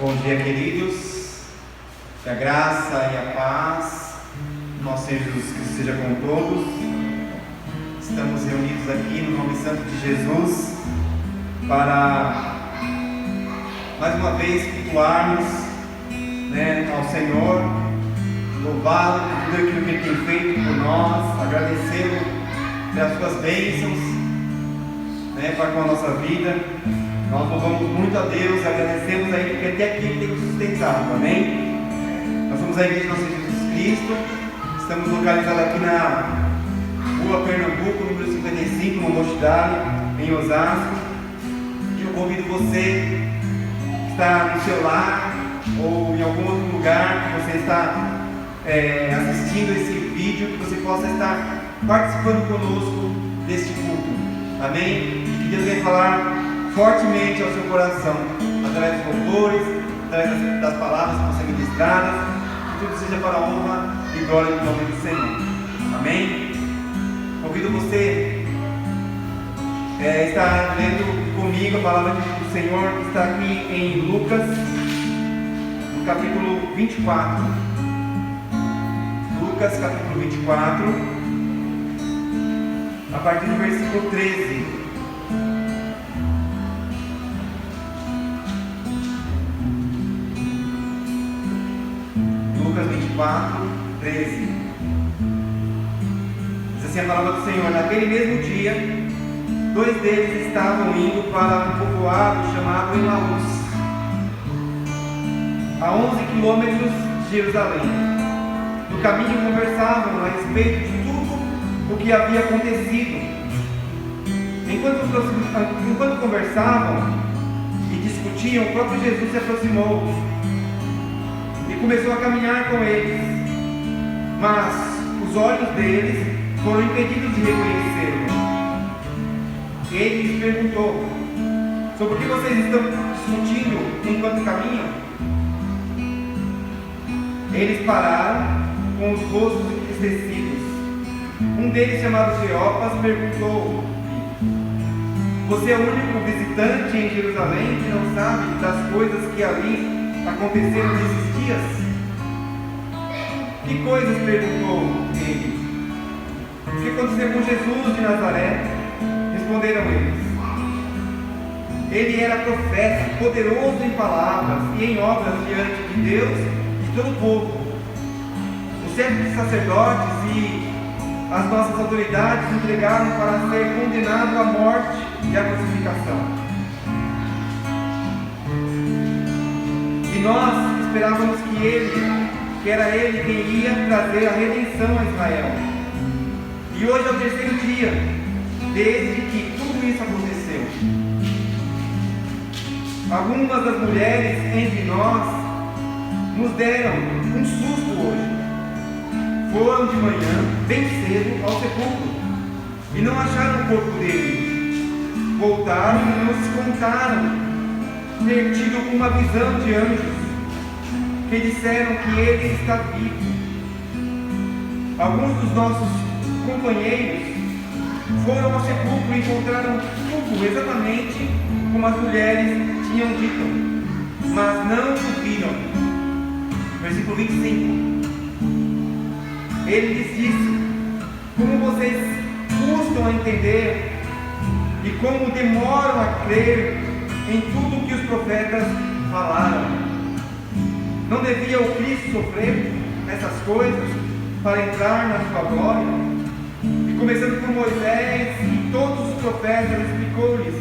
Bom dia, queridos. Que a graça e a paz do nosso Senhor Jesus Cristo seja com todos. Estamos reunidos aqui no nome santo de Jesus para mais uma vez cultuarmos, ao Senhor, louvá-lo por tudo aquilo que Ele tem feito por nós, agradecê-lo pelas suas bênçãos, para com a nossa vida. Nós louvamos muito a Deus, agradecemos a Ele porque até aqui Ele tem nos sustentado, amém? Nós somos a Igreja de Nosso Jesus Cristo, estamos localizados aqui na Rua Pernambuco, número 55, no Mochidale, em Osasco. E eu convido você que está no seu lar ou em algum outro lugar que você está assistindo esse vídeo, que você possa estar participando conosco deste culto, amém? E que Deus venha falar fortemente ao seu coração, através dos louvores, através das palavras que vão ser ministradas, que tudo seja para a honra e glória do nome do Senhor, amém? Convido você a estar lendo comigo a palavra do Senhor, que está aqui em Lucas, no capítulo 24. Lucas, capítulo 24, a partir do versículo 13. Lucas 24, 13. Diz assim a palavra do Senhor: naquele mesmo dia, dois deles estavam indo para um povoado chamado Emaús, a 11 quilômetros de Jerusalém. No caminho conversavam a respeito de tudo o que havia acontecido. Enquanto conversavam e discutiam, o próprio Jesus se aproximou e começou a caminhar com eles, mas os olhos deles foram impedidos de reconhecê-lo. Ele lhes perguntou: sobre o que vocês estão discutindo enquanto caminham? Eles pararam com os rostos entristecidos. Um deles, chamado Cleopas, perguntou: você é o único visitante em Jerusalém que não sabe das coisas que ali aconteceram nesses dias? Que coisas? Perguntou ele. O que aconteceu com Jesus de Nazaré? Responderam eles. Ele era profeta, poderoso em palavras e em obras diante de Deus e de todo o povo. Os chefes de sacerdotes e as nossas autoridades o entregaram para ser condenado à morte e à crucificação. E nós esperávamos que era ele quem ia trazer a redenção a Israel. E hoje é o terceiro dia desde que tudo isso aconteceu. Algumas das mulheres entre nós nos deram um susto hoje. Foram de manhã, bem cedo, ao sepulcro e não acharam o corpo dele. Voltaram e nos contaram ter tido uma visão de anjos que disseram que ele está vivo. Alguns dos nossos companheiros foram ao sepulcro e encontraram tudo exatamente como as mulheres tinham dito, mas não o viram. Versículo 25. Ele lhes disse: como vocês custam a entender e como demoram a crer em tudo o que os profetas falaram. Não devia o Cristo sofrer essas coisas para entrar na sua glória? E começando por Moisés e todos os profetas, explicou-lhes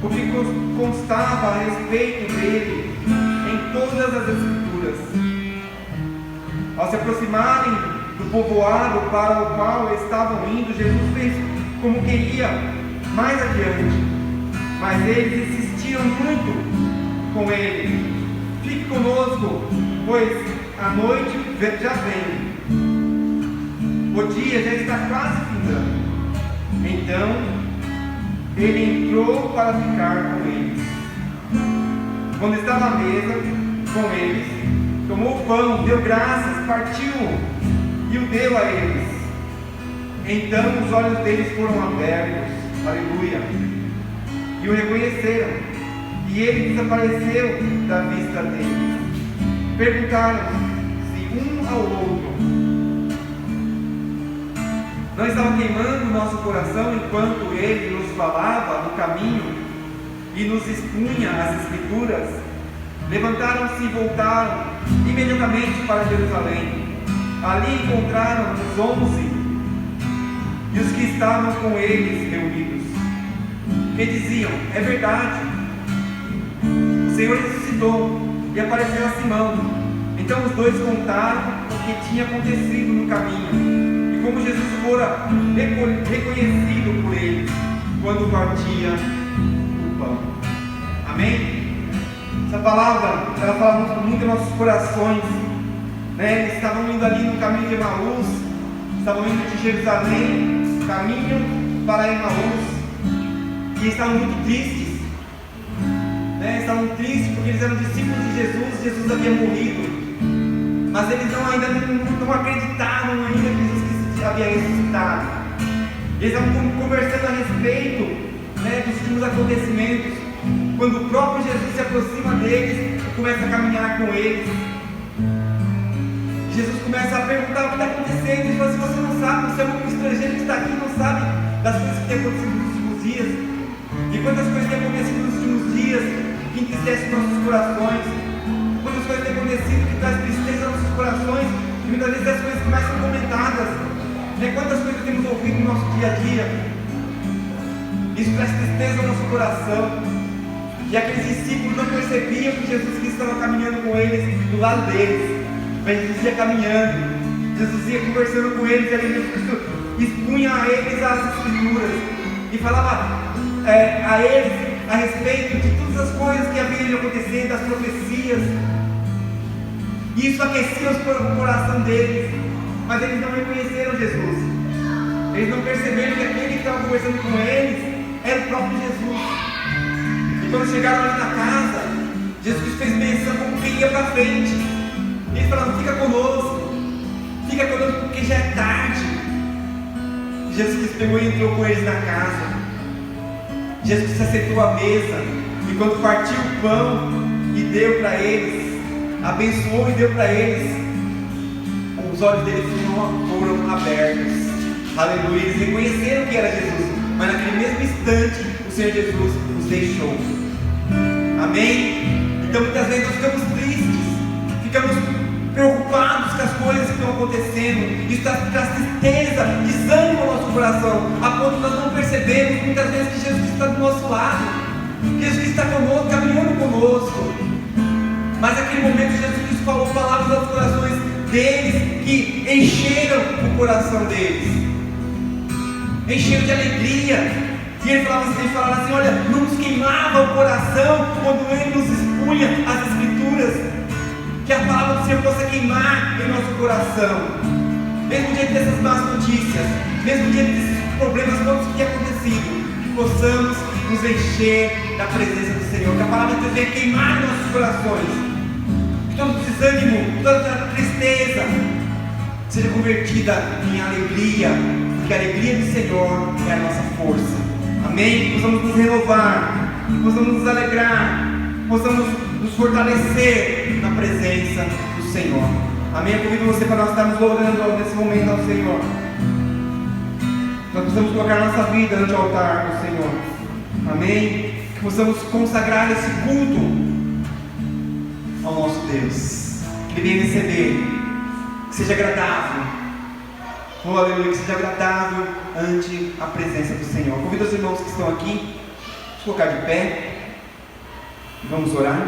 o que constava a respeito dele em todas as Escrituras. Ao se aproximarem do povoado para o qual estavam indo, Jesus fez como queria mais adiante, mas eles insistiram muito com ele: fique conosco, pois a noite já vem, o dia já está quase findando. Então ele entrou para ficar com eles. Quando estava à mesa com eles, tomou o pão, deu graças, partiu e o deu a eles. Então os olhos deles foram abertos, aleluia, e o reconheceram, e ele desapareceu da vista deles. Perguntaram-se um ao outro: não estava queimando o nosso coração enquanto ele nos falava no caminho e nos expunha as Escrituras? Levantaram-se e voltaram imediatamente para Jerusalém. Ali encontraram os 11 e os que estavam com eles reunidos, que diziam: é verdade, o Senhor ressuscitou e apareceu a Simão. Então os dois contaram o que tinha acontecido no caminho e como Jesus fora reconhecido por eles quando partia o pão. Amém? Essa palavra, ela fala muito em nossos corações, né? Eles estavam indo ali no caminho de Emaús, estavam indo de Jerusalém, caminho para Emaús, e estavam muito tristes, né? Estavam tristes porque eles eram discípulos de Jesus, Jesus havia morrido, mas eles ainda não acreditavam ainda que Jesus havia ressuscitado. Eles estavam conversando a respeito, né, dos últimos acontecimentos, quando o próprio Jesus se aproxima deles e começa a caminhar com eles. Jesus começa a perguntar o que está acontecendo. Ele fala: se você não sabe, você é um estrangeiro que está aqui, não sabe das coisas que têm acontecido nos últimos dias, e quantas coisas têm acontecido nos últimos dias que entristecem nossos corações, quantas coisas têm acontecido que traz tristeza aos nossos corações, e muitas vezes as coisas que mais são comentadas, né? Quantas coisas temos ouvido no nosso dia a dia, isso traz tristeza ao nosso coração. E aqueles discípulos não percebiam que Jesus Cristo estava caminhando com eles, do lado deles. Mas Jesus ia caminhando, Jesus ia conversando com eles, e ali Jesus Cristo expunha a eles as Escrituras e falava a eles a respeito de todas as coisas que haviam de acontecer, das profecias. E isso aquecia o coração deles, mas eles não reconheceram Jesus. Eles não perceberam que aquele que estava conversando com eles era o próprio Jesus. E quando chegaram ali na casa, Jesus fez menção como quem ia para frente. E eles falaram: fica conosco porque já é tarde. E Jesus pegou e entrou com eles na casa. Jesus aceitou a mesa, e quando partiu o pão e deu para eles, abençoou e deu para eles, os olhos deles foram abertos. Aleluia, eles reconheceram que era Jesus, mas naquele mesmo instante o Senhor Jesus os deixou. Amém? Então muitas vezes nós ficamos tristes, ficamos preocupados com as coisas que estão acontecendo. Isso traz tristeza, desânimo ao nosso coração, a ponto de nós não percebermos muitas vezes que Jesus está do nosso lado, que Jesus está conosco, caminhando conosco. Mas naquele momento Jesus Cristo falou palavras aos corações deles que encheram o coração deles, encheram de alegria. E ele falava assim: olha, não nos queimava o coração quando ele nos expunha as Escrituras, que a palavra do Senhor possa queimar em nosso coração, mesmo diante dessas más notícias, mesmo diante desses problemas todos que têm acontecido, que possamos nos encher da presença do Senhor, que a palavra de Deus venha queimar em nossos corações, que todo desânimo, toda tristeza seja convertida em alegria, porque a alegria do Senhor é a nossa força. Amém? Que possamos nos renovar, que possamos nos alegrar, que possamos nos fortalecer na presença do Senhor. Amém? Eu convido você para nós estarmos orando nesse momento ao Senhor. Nós possamos colocar nossa vida ante o altar do Senhor. Amém? Que possamos consagrar esse culto ao nosso Deus, que Ele venha receber, que seja agradável. Oh, aleluia, que seja agradável ante a presença do Senhor. Convido os irmãos que estão aqui a colocar de pé e vamos orar.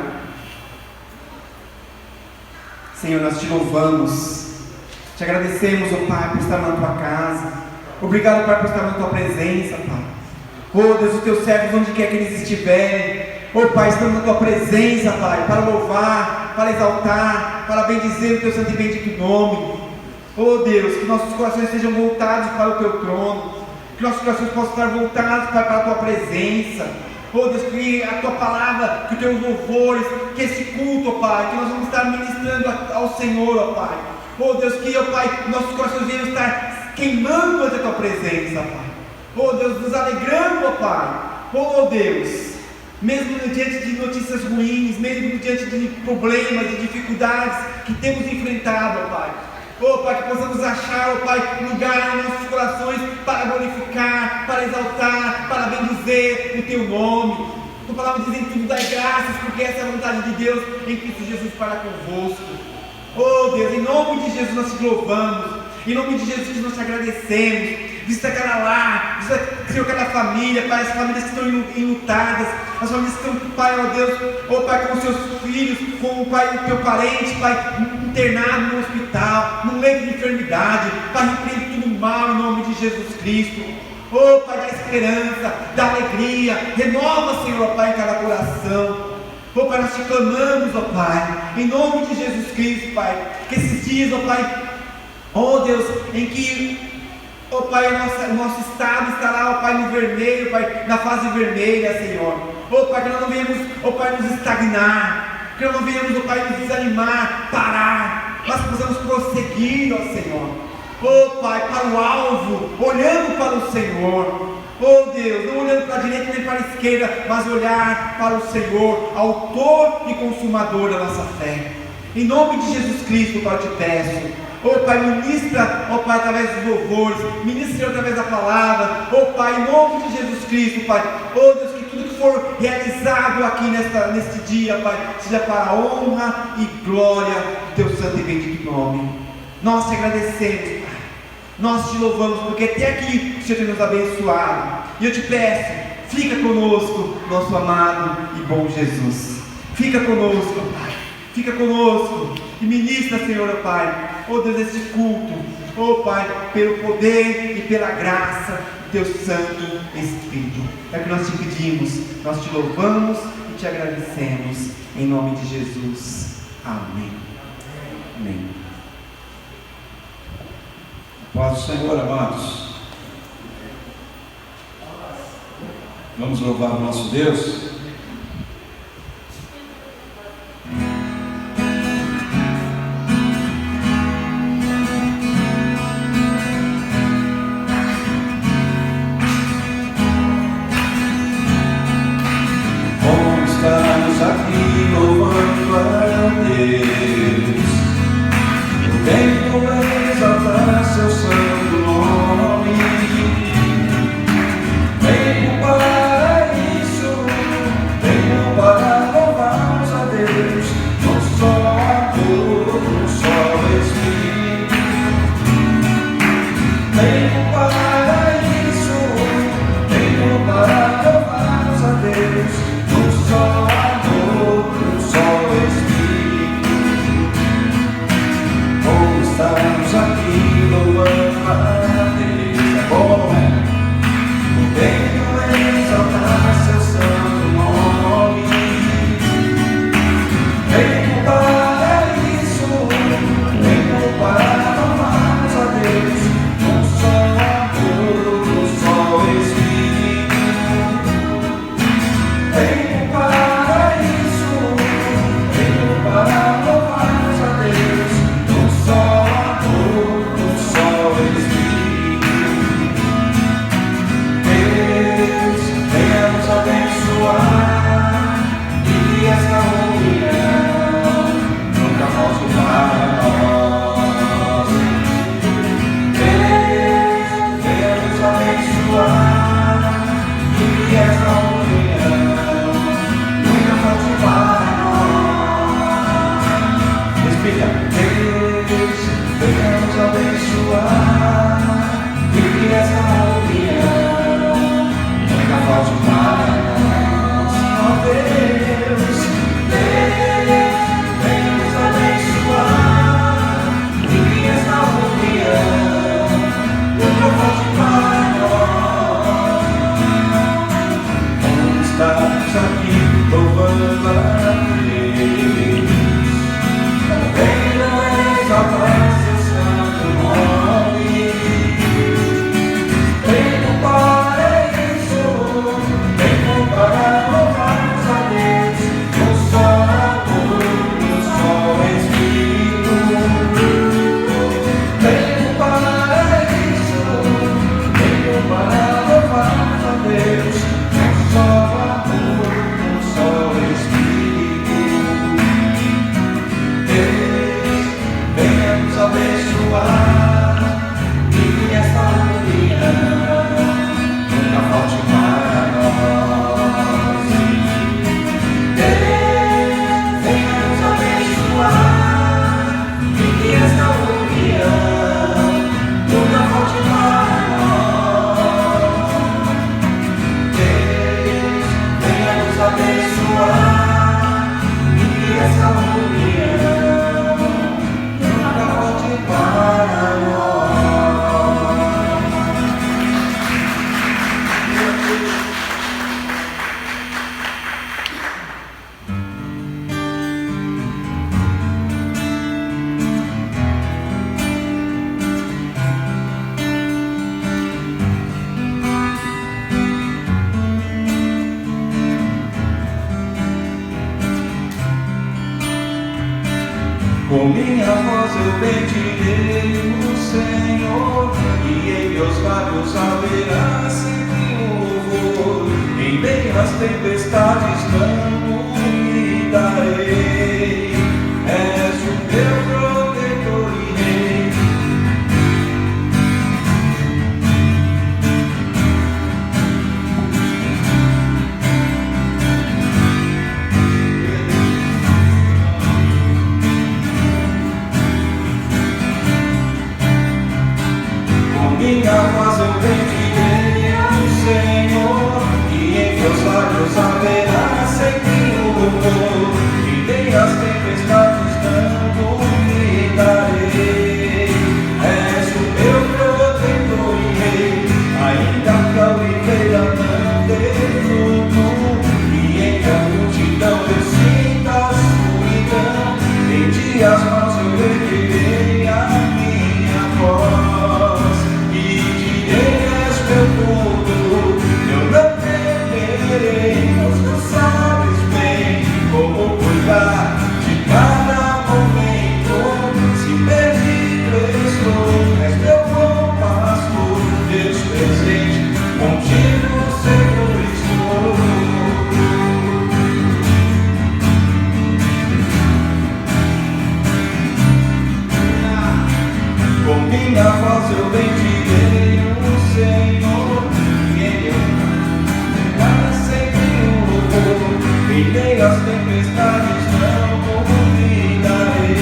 Senhor, nós te louvamos, te agradecemos, ó Pai, por estar na tua casa. Obrigado, Pai, por estar na tua presença, Pai. Oh Deus, os teus servos, onde quer que eles estiverem, oh Pai, estamos na tua presença, Pai, para louvar, para exaltar, para bendizer o teu santo e bendito nome. Oh Deus, que nossos corações sejam voltados para o teu trono, que nossos corações possam estar voltados para a tua presença. Oh Deus, que a tua palavra, que os teus louvores, que esse culto, ó Pai, que nós vamos estar ministrando ao Senhor, ó Pai. Oh Deus, que, ó Pai, nossos corações venham estar queimando ante a tua presença, Pai. Oh Deus, nos alegrando, ó Pai. Oh Deus, mesmo diante de notícias ruins, mesmo diante de problemas, de dificuldades que temos enfrentado, ó Pai. Oh Pai, que possamos achar, oh Pai, lugar em nossos corações para glorificar, para exaltar, para bendizer o Teu nome. Tu palavra diz em tudo dai graças, porque essa é a vontade de Deus em Cristo Jesus para convosco. Oh Deus, em nome de Jesus nós te louvamos, em nome de Jesus nós te agradecemos. Visita cada lar, visita, Senhor, cada família, Pai, as famílias que estão enlutadas, as famílias que estão, Pai, ó Deus, ó Pai, com seus filhos, com o Pai, o teu parente, Pai, internado no hospital, no leito de enfermidade, Pai, repreende tudo mal em nome de Jesus Cristo. Ó Pai, da esperança, da alegria, renova, Senhor, ó Pai, em cada coração. Ó Pai, nós te clamamos, ó Pai, em nome de Jesus Cristo, Pai, que esses dias, ó Pai, ó Deus, em que, ó Pai, o nosso estado estará, ó Pai, no vermelho, Pai, na fase vermelha, Senhor. Ó Pai, que nós não venhamos, ó Pai, nos estagnar, que nós não venhamos, ó Pai, nos desanimar, parar, mas possamos prosseguir, ó Senhor. Ó Pai, para o alvo, olhando para o Senhor. Oh Deus, não olhando para a direita nem para a esquerda, mas olhar para o Senhor, autor e consumador da nossa fé. Em nome de Jesus Cristo, Pai, eu te peço. Oh Pai, ministra, oh Pai, através dos louvores, ministra através da palavra. Oh Pai, em nome de Jesus Cristo, Pai. Oh Deus, que tudo que for realizado aqui neste dia, Pai, seja para a honra e glória do Teu santo e bendito nome. Nós te agradecemos, Pai. Nós te louvamos, porque até aqui o Senhor tem nos abençoado. E eu te peço, fica conosco, nosso amado e bom Jesus. Fica conosco, Pai. Fica conosco e ministra, Senhor, ó Pai, ó Deus, este culto, ó Pai, pelo poder e pela graça do Teu Santo Espírito. É o que nós te pedimos, nós te louvamos e te agradecemos, em nome de Jesus. Amém. Amém. Paz do Senhor, amados. Vamos louvar o nosso Deus. Estamos aqui louvando a Deus, o tempo é exaltar seu santo nome, tempo para isso união nunca volte para nós. Com minha voz eu bendirei o Senhor, e em meus lábios haverá sempre um louvor. Em meio às tempestades não duvidarei, és o meu protetor e rei. Minha voz eu bendirei ao Senhor, e em meus lábios haverá sempre um louvor. E nem as tempestades não duvidarei, és o meu protetor e rei. Ainda que a oliveira não dê fruto, e em a multidão eu sinta a solidão, em dias maus eu erguerei a minha voz. Eu não temerei, pois tu sabes bem como cuidar de cada momento. Se perdido estou, és meu bom pastor, Deus presente, contigo seguro estou. Com minha voz eu bendirei o Senhor, e Ele dará sempre um louvor. Em meio às tempestades não duvidarei,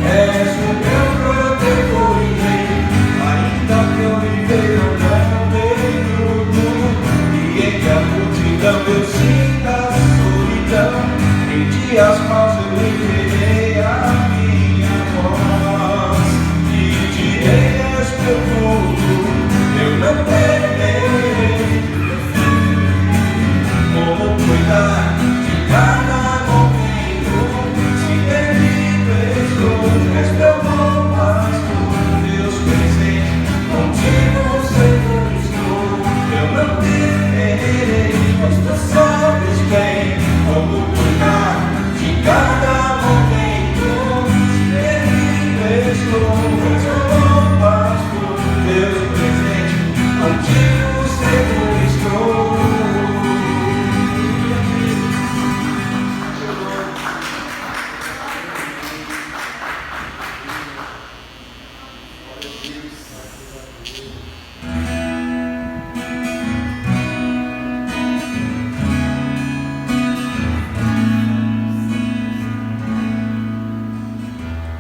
és o meu protetor e rei. Ainda que eu viver eu não dê fruto, e em que a multidão eu sinta a solidão, em dias maus eu erguerei a minha voz e direi: és meu povo, eu não temerei. Como cuidar de cada momento, se perdido estou, és meu bom pastor, Deus presente, contigo seguro estou. Eu não temerei, pois tu sabes bem como cuidar de cada momento, se perdido estou, és meu bom pastor, Deus presente, contigo seguro estou.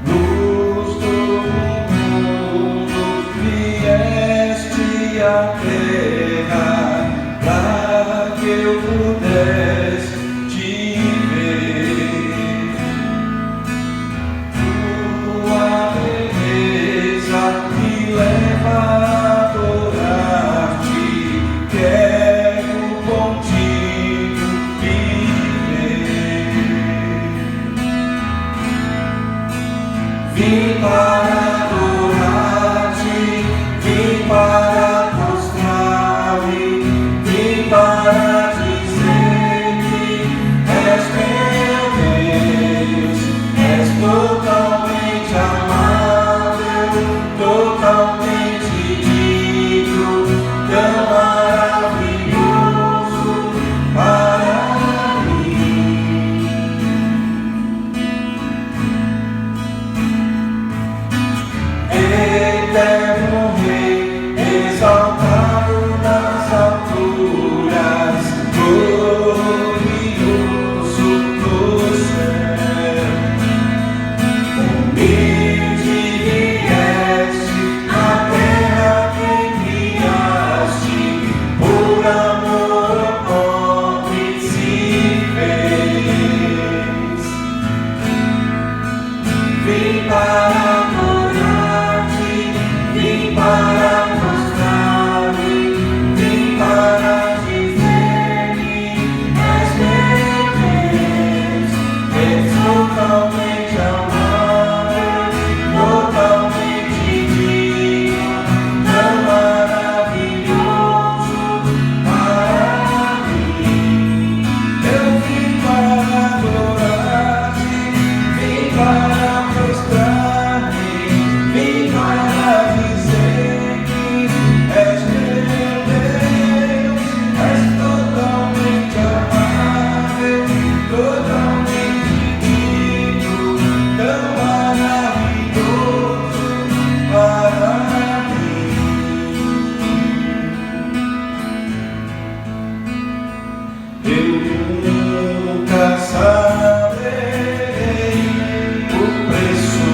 Luz do mundo, vieste à terra para que eu pudesse te ver. Tua beleza me leva a adorar-te, quero contigo viver. Vim para adorar-te, vim para mostrar-me, vim para dizer que és meu Deus, és totalmente amável, totalmente digno, tão maravilhoso para mim. totalmente amável, totalmente digno, tão maravilhoso para mim. Eu vim para adorar-te, vim para prostrar-me, vim para dizer que és meu Deus, és totalmente amável, totalmente digno, tão maravilhoso para mim. Eu nunca saberei o preço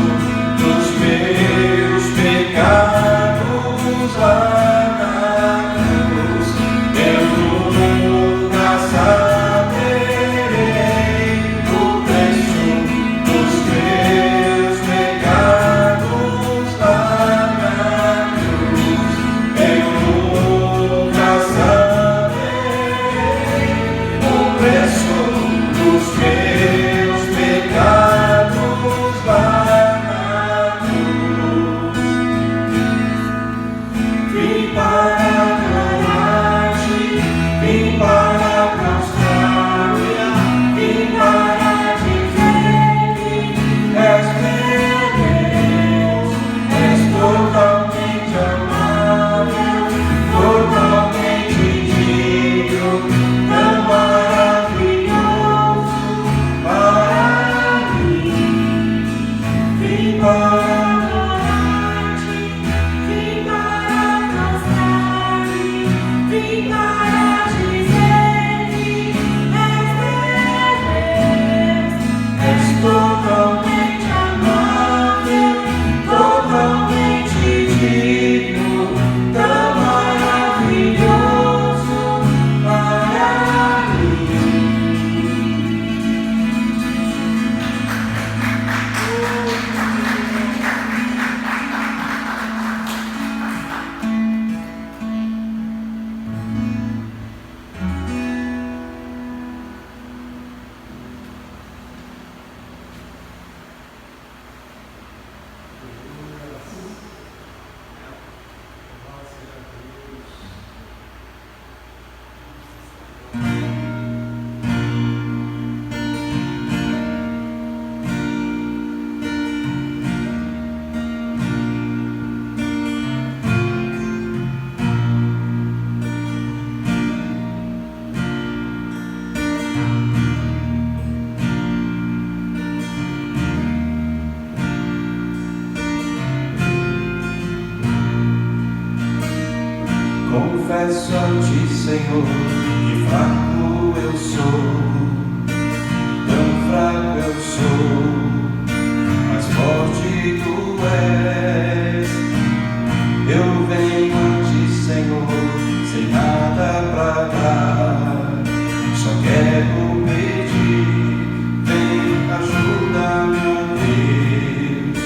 dos meus pecados lá na cruz. Eu nunca saberei o preço dos meus pecados lá na cruz. Eu nunca saberei o preço dos meus pecados lá na cruz. Vim para adorar-te, vim para prostrar-me, vim para dizer que és meu Deus, és totalmente amável, totalmente digno, tão maravilhoso para mim. Vim para adorar-te, vim para prostrar-me, vim para dizer que és meu Deus, és totalmente amável, totalmente digno, tão maravilhoso para mim. Confesso a ti, Senhor, que fraco eu sou, tão fraco eu sou, mas forte tu és. Eu venho a ti, Senhor, sem nada pra dar, só quero pedir, vem, ajuda-me, ó Deus.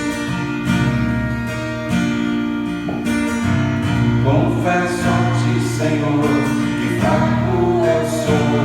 Confesso a ti, Senhor, que fraco eu sou,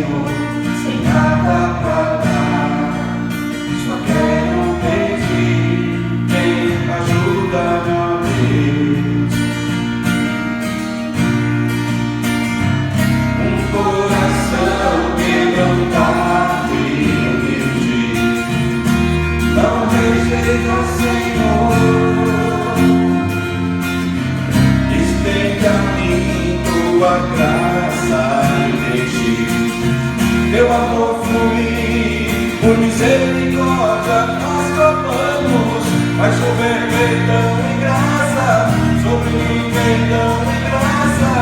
Senhor, sem nada pra dar. Só quero pedir, vem, ajuda-me, ó Deus. Um coração quebrantado e humilde, não rejeita, Senhor. Estende a mim tua graça e deixe teu amor fluir. Por misericórdia nós clamamos, vai chover perdão e graça sobre mim, perdão e graça.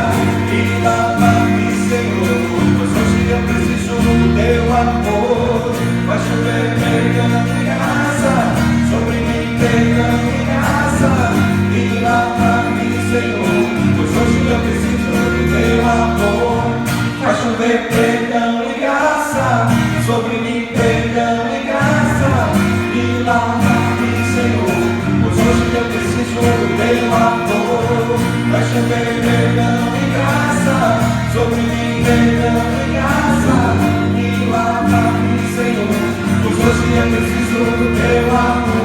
E lava-me, Senhor, pois hoje eu preciso do teu amor. Vai chover perdão e graça sobre mim, perdão e graça. E lava-me, Senhor, pois hoje eu preciso do teu amor. Vai chover perdão e graça sobre mim, perdão e graça. E lava-me, Senhor, pois hoje eu preciso do teu amor. Vai chover perdão e graça sobre mim, perdão e graça. E lava-me, Senhor, pois hoje eu preciso do teu amor.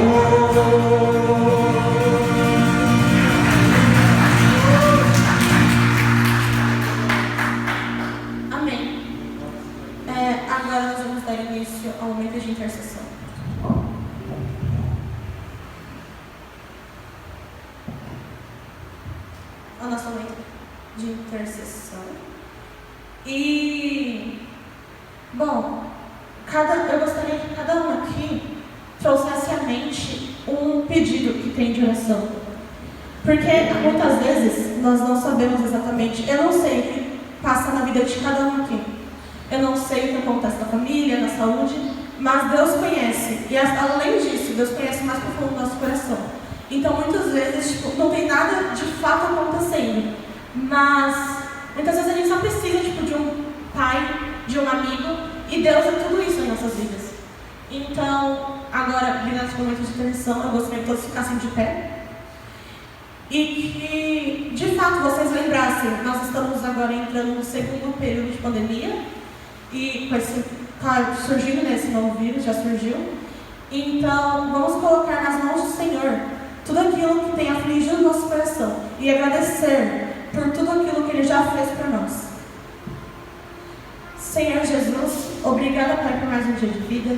Agora nós vamos dar início ao momento de intercessão. Ao nosso momento de intercessão. E, bom, eu gostaria que cada um aqui trouxesse à mente um pedido que tem de oração. Porque muitas vezes nós não sabemos exatamente, eu não sei o que passa na vida de cada um aqui. Eu não sei o que acontece na família, na saúde, mas Deus conhece. E além disso, Deus conhece mais profundo o nosso coração. Então, muitas vezes, não tem nada de fato acontecendo. Mas, muitas vezes a gente só precisa, de um pai, de um amigo. E Deus é tudo isso em nossas vidas. Então, agora, nesse momento de intercessão, eu gostaria que todos ficassem de pé. E que, de fato, vocês lembrassem, nós estamos agora entrando no segundo período de pandemia. E está surgindo, né, esse novo vírus, já surgiu. Então, vamos colocar nas mãos do Senhor tudo aquilo que tem afligido o nosso coração e agradecer por tudo aquilo que Ele já fez para nós. Senhor Jesus, obrigada, Pai, por mais um dia de vida.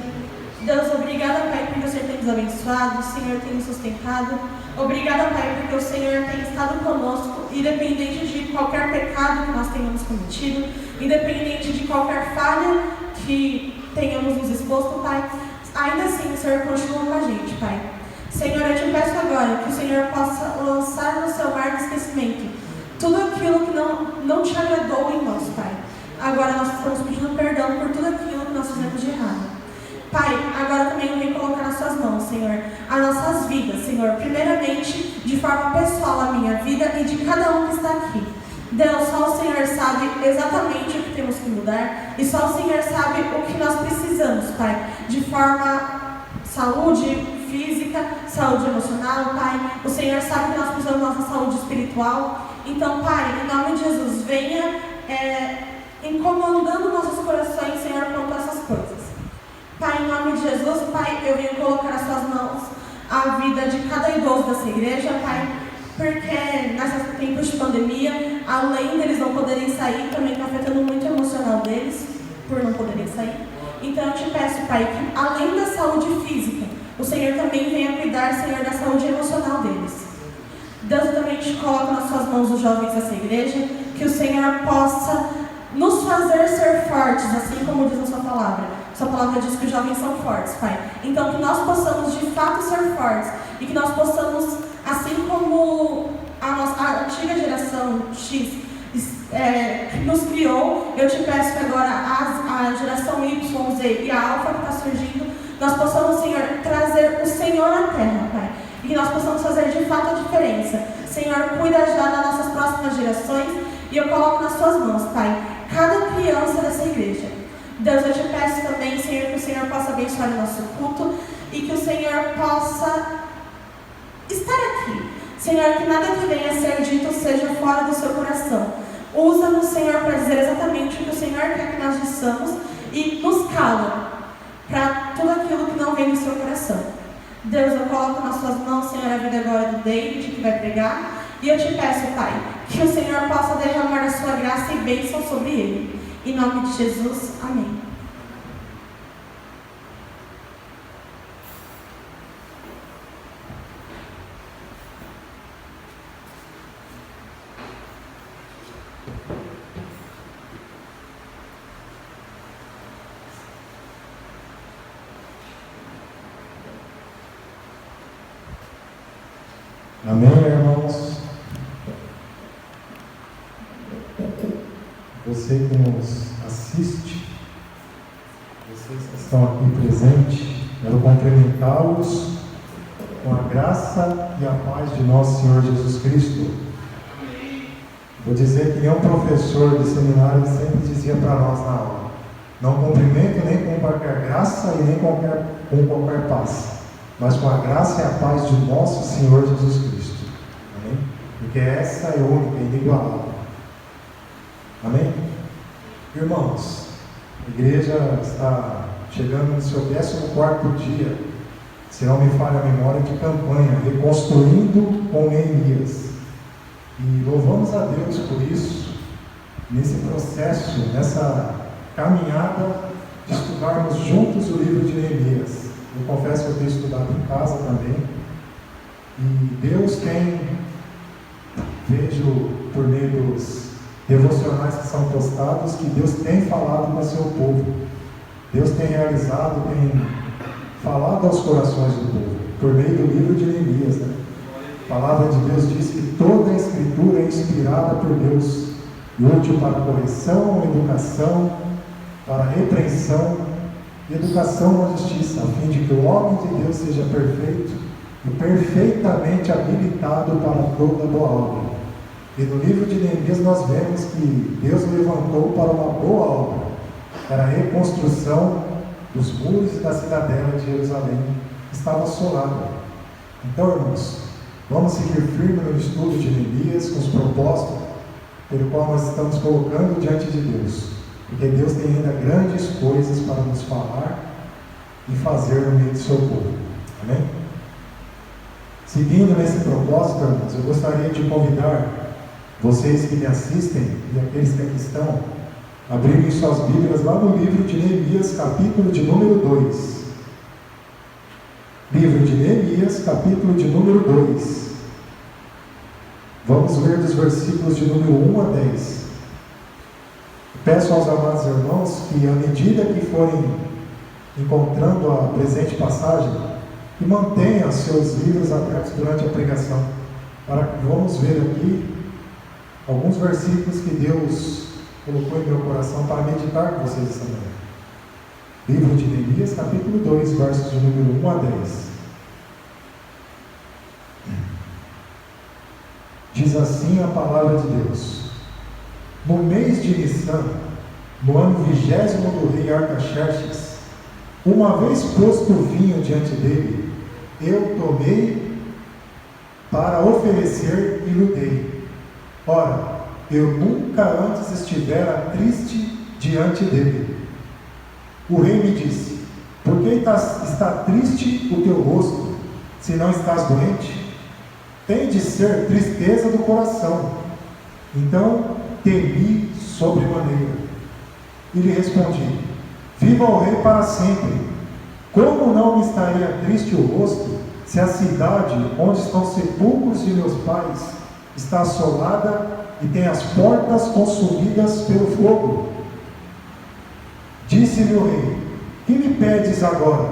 Deus, obrigada, Pai, porque o Senhor tem nos abençoado, o Senhor tem nos sustentado. Obrigada, Pai, porque o Senhor tem estado conosco, independente de qualquer pecado que nós tenhamos cometido, independente de qualquer falha que tenhamos nos exposto, Pai. Ainda assim, o Senhor continua com a gente, Pai. Senhor, eu te peço agora que o Senhor possa lançar no seu mar de esquecimento tudo aquilo que não te agradou em nós, Pai. Agora nós estamos pedindo perdão por tudo aquilo que nós fizemos de errado. Pai, agora também eu venho colocar nas suas mãos, Senhor, as nossas vidas, Senhor. Primeiramente, de forma pessoal, a minha vida e de cada um que está aqui. Deus, só o Senhor sabe exatamente o que temos que mudar e só o Senhor sabe o que nós precisamos, Pai, de forma saúde física, saúde emocional, Pai. O Senhor sabe que nós precisamos da nossa saúde espiritual. Então, Pai, em nome de Jesus, venha incomodando nossos corações, Senhor, quanto a essas coisas. Pai, em nome de Jesus, Pai, eu venho colocar nas suas mãos a vida de cada idoso dessa igreja, Pai, porque nesses tempos de pandemia, além deles não poderem sair, também está afetando muito o emocional deles, por não poderem sair. Então eu te peço, Pai, que além da saúde física, o Senhor também venha cuidar, Senhor, da saúde emocional deles. Deus, eu também te coloco nas suas mãos os jovens dessa igreja, que o Senhor possa nos fazer ser fortes, assim como diz a sua palavra. Sua palavra diz que os jovens são fortes, Pai. Então que nós possamos de fato ser fortes e que nós possamos, assim como a antiga geração X que nos criou, eu te peço que agora a geração Y, Z e a Alfa que está surgindo, nós possamos, Senhor, trazer o Senhor à terra, Pai. E que nós possamos fazer de fato a diferença. Senhor, cuida já das nossas próximas gerações e eu coloco nas suas mãos, Pai, cada criança dessa igreja. Deus, eu te peço também, Senhor, que o Senhor possa abençoar o nosso culto e que o Senhor possa estar aqui. Senhor, que nada que venha a ser dito seja fora do seu coração. Usa-nos, Senhor, para dizer exatamente o que o Senhor quer que nós pensamos e nos cala para tudo aquilo que não vem do seu coração. Deus, eu coloco nas suas mãos, Senhor, a vida agora do David, que vai pregar, e eu te peço, Pai, que o Senhor possa derramar a sua graça e bênção sobre ele. Em nome de Jesus, amém. Amém, irmãos? Você que nos assiste, vocês que estão aqui presentes, quero cumprimentá-los com a graça e a paz de nosso Senhor Jesus Cristo. Vou dizer que nenhum professor de seminário sempre dizia para nós na aula: não cumprimento nem com qualquer graça e nem com qualquer paz, mas com a graça e a paz de nosso Senhor Jesus Cristo. Amém? Porque essa é única e inigualável. Amém? Irmãos, a igreja está chegando no seu 14º dia, se não me falha a memória, de campanha, reconstruindo com Neemias. E louvamos a Deus por isso, nesse processo, nessa caminhada de estudarmos juntos o livro de Neemias. Eu confesso que eu tenho estudado em casa também. E Deus tem, vejo por meio dos devocionais que são postados, que Deus tem falado com o seu povo. Deus tem realizado, tem falado aos corações do povo, por meio do livro de Neemias, né? A palavra de Deus diz que toda a Escritura é inspirada por Deus e útil para correção, educação, para repreensão e educação na justiça, a fim de que o homem de Deus seja perfeito e perfeitamente habilitado para toda boa obra. E no livro de Neemias nós vemos que Deus levantou para uma boa obra, para a reconstrução dos muros da cidadela de Jerusalém, que estava assolada. Então, irmãos, vamos seguir firme no estudo de Neemias, com os propósitos pelo qual nós estamos colocando diante de Deus, porque Deus tem ainda grandes coisas para nos falar e fazer no meio do seu povo. Amém? Seguindo nesse propósito, irmãos, eu gostaria de convidar vocês que me assistem e aqueles que aqui estão a abrirem suas Bíblias lá no livro de Neemias, capítulo de número 2. Livro de Neemias, capítulo de número 2. Vamos ler dos versículos de número 1 a 10. Peço aos amados irmãos que, à medida que forem encontrando a presente passagem, que mantenham seus livros abertos durante a pregação, para que vamos ver aqui alguns versículos que Deus colocou em meu coração para meditar com vocês esta manhã. Livro de Neemias, capítulo 2, versos de número 1 a 10. Diz assim a palavra de Deus: no mês de Nissan, no ano 20º do rei Artaxerxes, uma vez posto o vinho diante dele, eu tomei para oferecer e lhe dei. Ora, eu nunca antes estivera triste diante dele. O rei me disse: por que está triste o teu rosto, se não estás doente? Tem de ser tristeza do coração. Então temi sobremaneira. E lhe respondi: viva o rei para sempre. Como não me estaria triste o rosto, se a cidade onde estão sepulcros de meus pais está assolada e tem as portas consumidas pelo fogo? Disse-lhe o rei: que me pedes agora?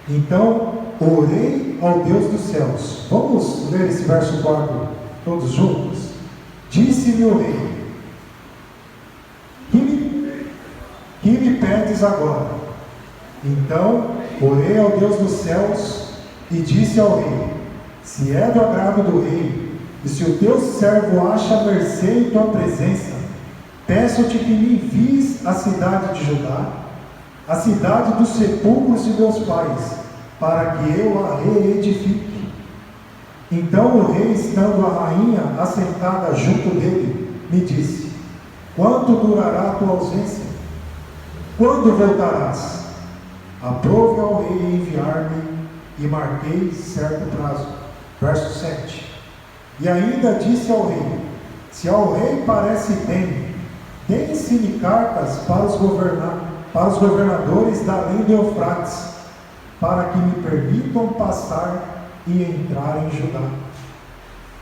Então orei ao Deus dos céus. Vamos ler esse verso 4 todos juntos? Disse-lhe o rei: que me pedes agora? Então orei ao Deus dos céus e disse ao rei: se é do agrado do rei, e se o teu servo acha mercê em tua presença, peço-te que me envies a cidade de Judá, a cidade dos sepulcros de meus pais, para que eu a reedifique. Então o rei, estando a rainha assentada junto dele, me disse: quanto durará a tua ausência? quando voltarás? Aprove ao rei enviar-me, e marquei certo prazo. Verso 7. E ainda disse ao rei: se ao rei parece bem, deem-se-me cartas para os governadores da além do Eufrates, para que me permitam passar e entrar em Judá.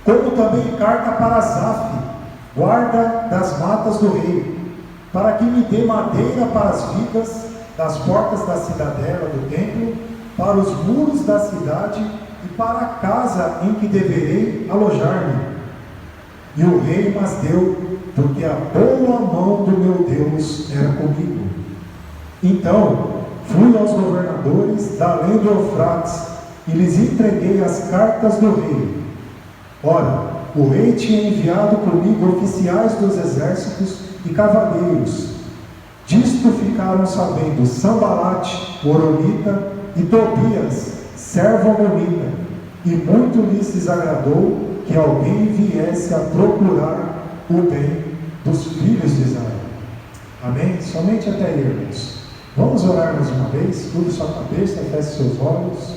Como também carta para Asaf, guarda das matas do rei, para que me dê madeira para as vigas das portas da cidadela do templo, para os muros da cidade e para a casa em que deverei alojar-me. E o rei mas deu, porque a boa mão do meu Deus era comigo. Então fui aos governadores da além do Eufrates e lhes entreguei as cartas do rei. Ora, o rei tinha enviado comigo oficiais dos exércitos e cavaleiros. Disto ficaram sabendo Sambalate, Horonita, e Tobias, servo amonita, e muito lhes desagradou que alguém viesse a procurar o bem dos filhos de Israel. Amém? Somente até aí, irmãos. Vamos orar mais uma vez. Curve sua cabeça, feche seus olhos.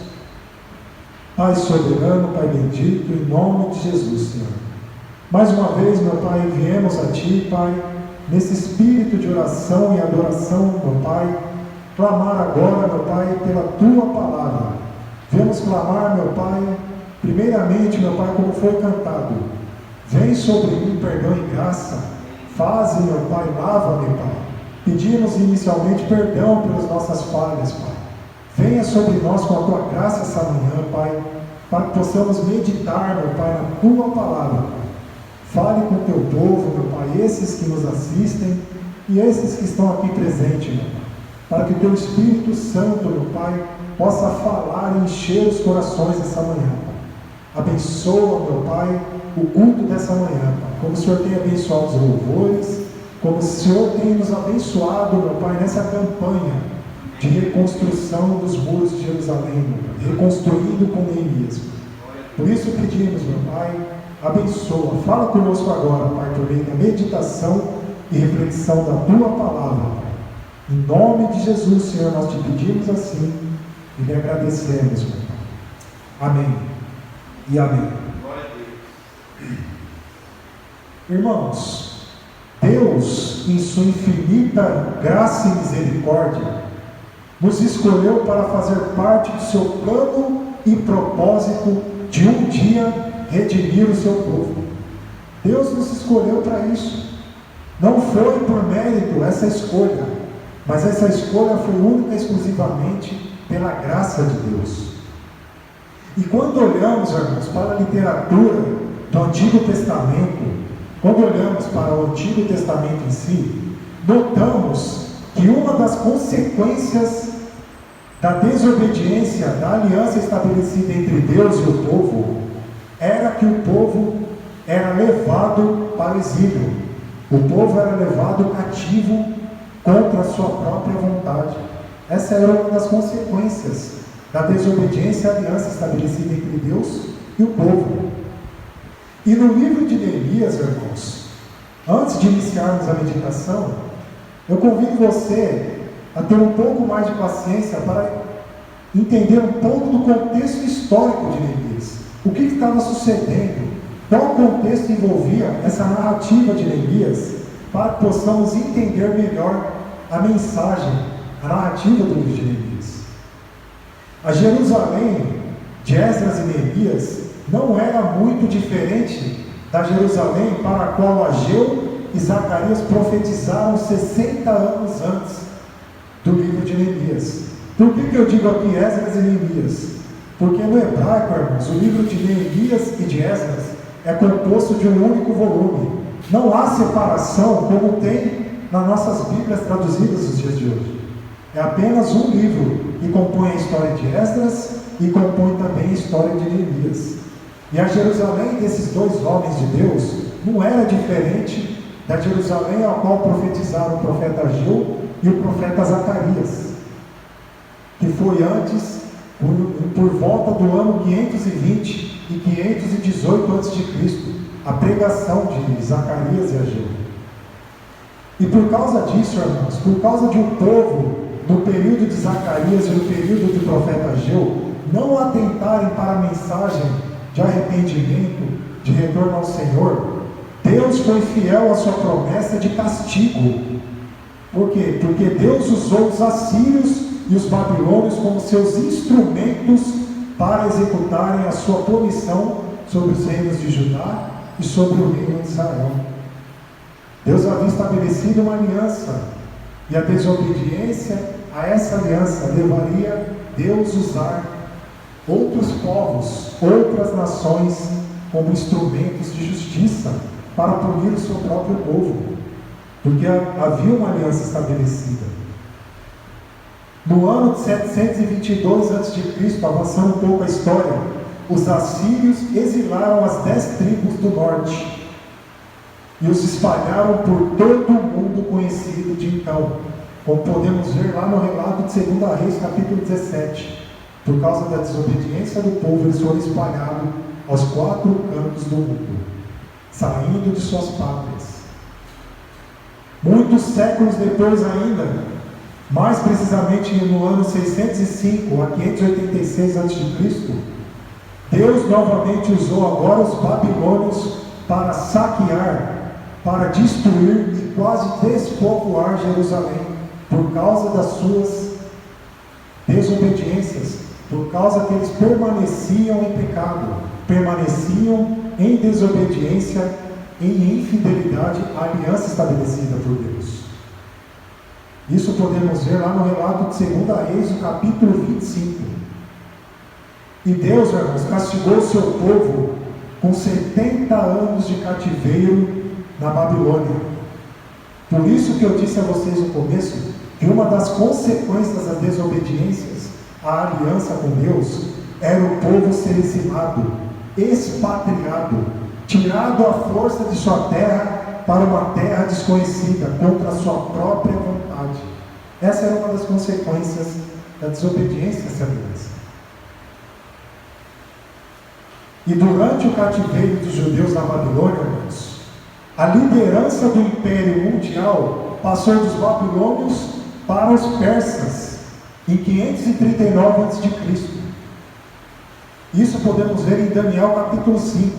Pai soberano, Pai bendito, em nome de Jesus, Senhor. Mais uma vez, meu Pai, viemos a Ti, Pai, nesse espírito de oração e adoração, meu Pai, clamar agora, meu Pai, pela Tua palavra. Viemos clamar, meu Pai, primeiramente, meu Pai, como foi cantado: vem sobre mim perdão e graça, faze, meu Pai, lava-me, Pai. Pedimos inicialmente perdão pelas nossas falhas, Pai. Venha sobre nós com a Tua graça essa manhã, Pai, para que possamos meditar, meu Pai, na Tua palavra, Pai. Fale com o Teu povo, meu Pai, esses que nos assistem e esses que estão aqui presentes, meu Pai, para que o Teu Espírito Santo, meu Pai, possa falar e encher os corações essa manhã, Pai. Abençoa, meu Pai, o culto dessa manhã, Pai, como o Senhor tem abençoado os louvores, como o Senhor tem nos abençoado, meu Pai, nessa campanha de reconstrução dos muros de Jerusalém, meu Pai, reconstruindo com Neemias. Por isso pedimos, meu Pai, abençoa, fala conosco agora, Pai, por meio da meditação e reflexão da Tua palavra, Pai. Em nome de Jesus, Senhor, nós te pedimos assim e lhe agradecemos, meu Pai. Amém e amém. Glória a Deus. Irmãos, Deus, em sua infinita graça e misericórdia, nos escolheu para fazer parte do seu plano e propósito de um dia redimir o seu povo. Deus nos escolheu para isso. Não foi por mérito essa escolha, mas essa escolha foi única e exclusivamente pela graça de Deus. E quando olhamos, irmãos, para a literatura do Antigo Testamento, quando olhamos para o Antigo Testamento em si, notamos que uma das consequências da desobediência, da aliança estabelecida entre Deus e o povo, era que o povo era levado para o exílio. O povo era levado cativo contra a sua própria vontade. Essa era uma das consequências da desobediência à aliança estabelecida entre Deus e o povo. E no livro de Neemias, irmãos, antes de iniciarmos a meditação, eu convido você a ter um pouco mais de paciência para entender um pouco do contexto histórico de Neemias. O que estava sucedendo, qual contexto envolvia essa narrativa de Neemias, para que possamos entender melhor a mensagem, a narrativa do livro de Neemias. A Jerusalém de Esdras e Neemias não era muito diferente da Jerusalém para a qual Ageu e Zacarias profetizaram 60 anos antes do livro de Neemias. Por que eu digo aqui Esdras e Neemias? Porque no hebraico, irmãos, o livro de Neemias e de Esdras é composto de um único volume. Não há separação como tem nas nossas Bíblias traduzidas nos dias de hoje. É apenas um livro que compõe a história de Esdras e compõe também a história de Neemias. E a Jerusalém desses dois homens de Deus não era diferente da Jerusalém a qual profetizaram o profeta Ageu e o profeta Zacarias, que foi antes, por volta do ano 520 e 518 a.C., a pregação de Zacarias e Ageu. E por causa disso, irmãos, por causa de um povo, no período de Zacarias e no período do profeta Ageu, não atentarem para a mensagem de arrependimento, de retorno ao Senhor, Deus foi fiel à sua promessa de castigo. Por quê? Porque Deus usou os assírios e os babilônios como seus instrumentos para executarem a sua punição sobre os reinos de Judá e sobre o reino de Israel. Deus havia estabelecido uma aliança, e a desobediência a essa aliança levaria Deus a usar outros povos, outras nações como instrumentos de justiça para punir o seu próprio povo, porque havia uma aliança estabelecida. No ano de 722 a.C., avançando um pouco a história, os assírios exilaram as 10 tribos do norte e os espalharam por todo o mundo conhecido de então, como podemos ver lá no relato de 2 Reis, capítulo 17. Por causa da desobediência do povo, eles foram espalhados aos 4 cantos do mundo, saindo de suas pátrias. Muitos séculos depois ainda, mais precisamente no ano 605 a 586 a.C., Deus novamente usou agora os babilônios para saquear, para destruir e quase despovoar Jerusalém, por causa das suas desobediências, por causa que eles permaneciam em pecado, permaneciam em desobediência, em infidelidade à aliança estabelecida por Deus. Isso podemos ver lá no relato de 2 Reis, no capítulo 25. E Deus, irmãos, castigou o seu povo com 70 anos de cativeiro na Babilônia. Por isso que eu disse a vocês no começo, que uma das consequências das desobediências à aliança com Deus era o povo ser exilado, expatriado, tirado à força de sua terra para uma terra desconhecida, contra a sua própria vontade. Essa era uma das consequências da desobediência a essa aliança. E durante o cativeiro dos judeus na Babilônia, irmãos, a liderança do Império Mundial passou dos babilônios para os persas, em 539 a.C. Isso podemos ver em Daniel capítulo 5,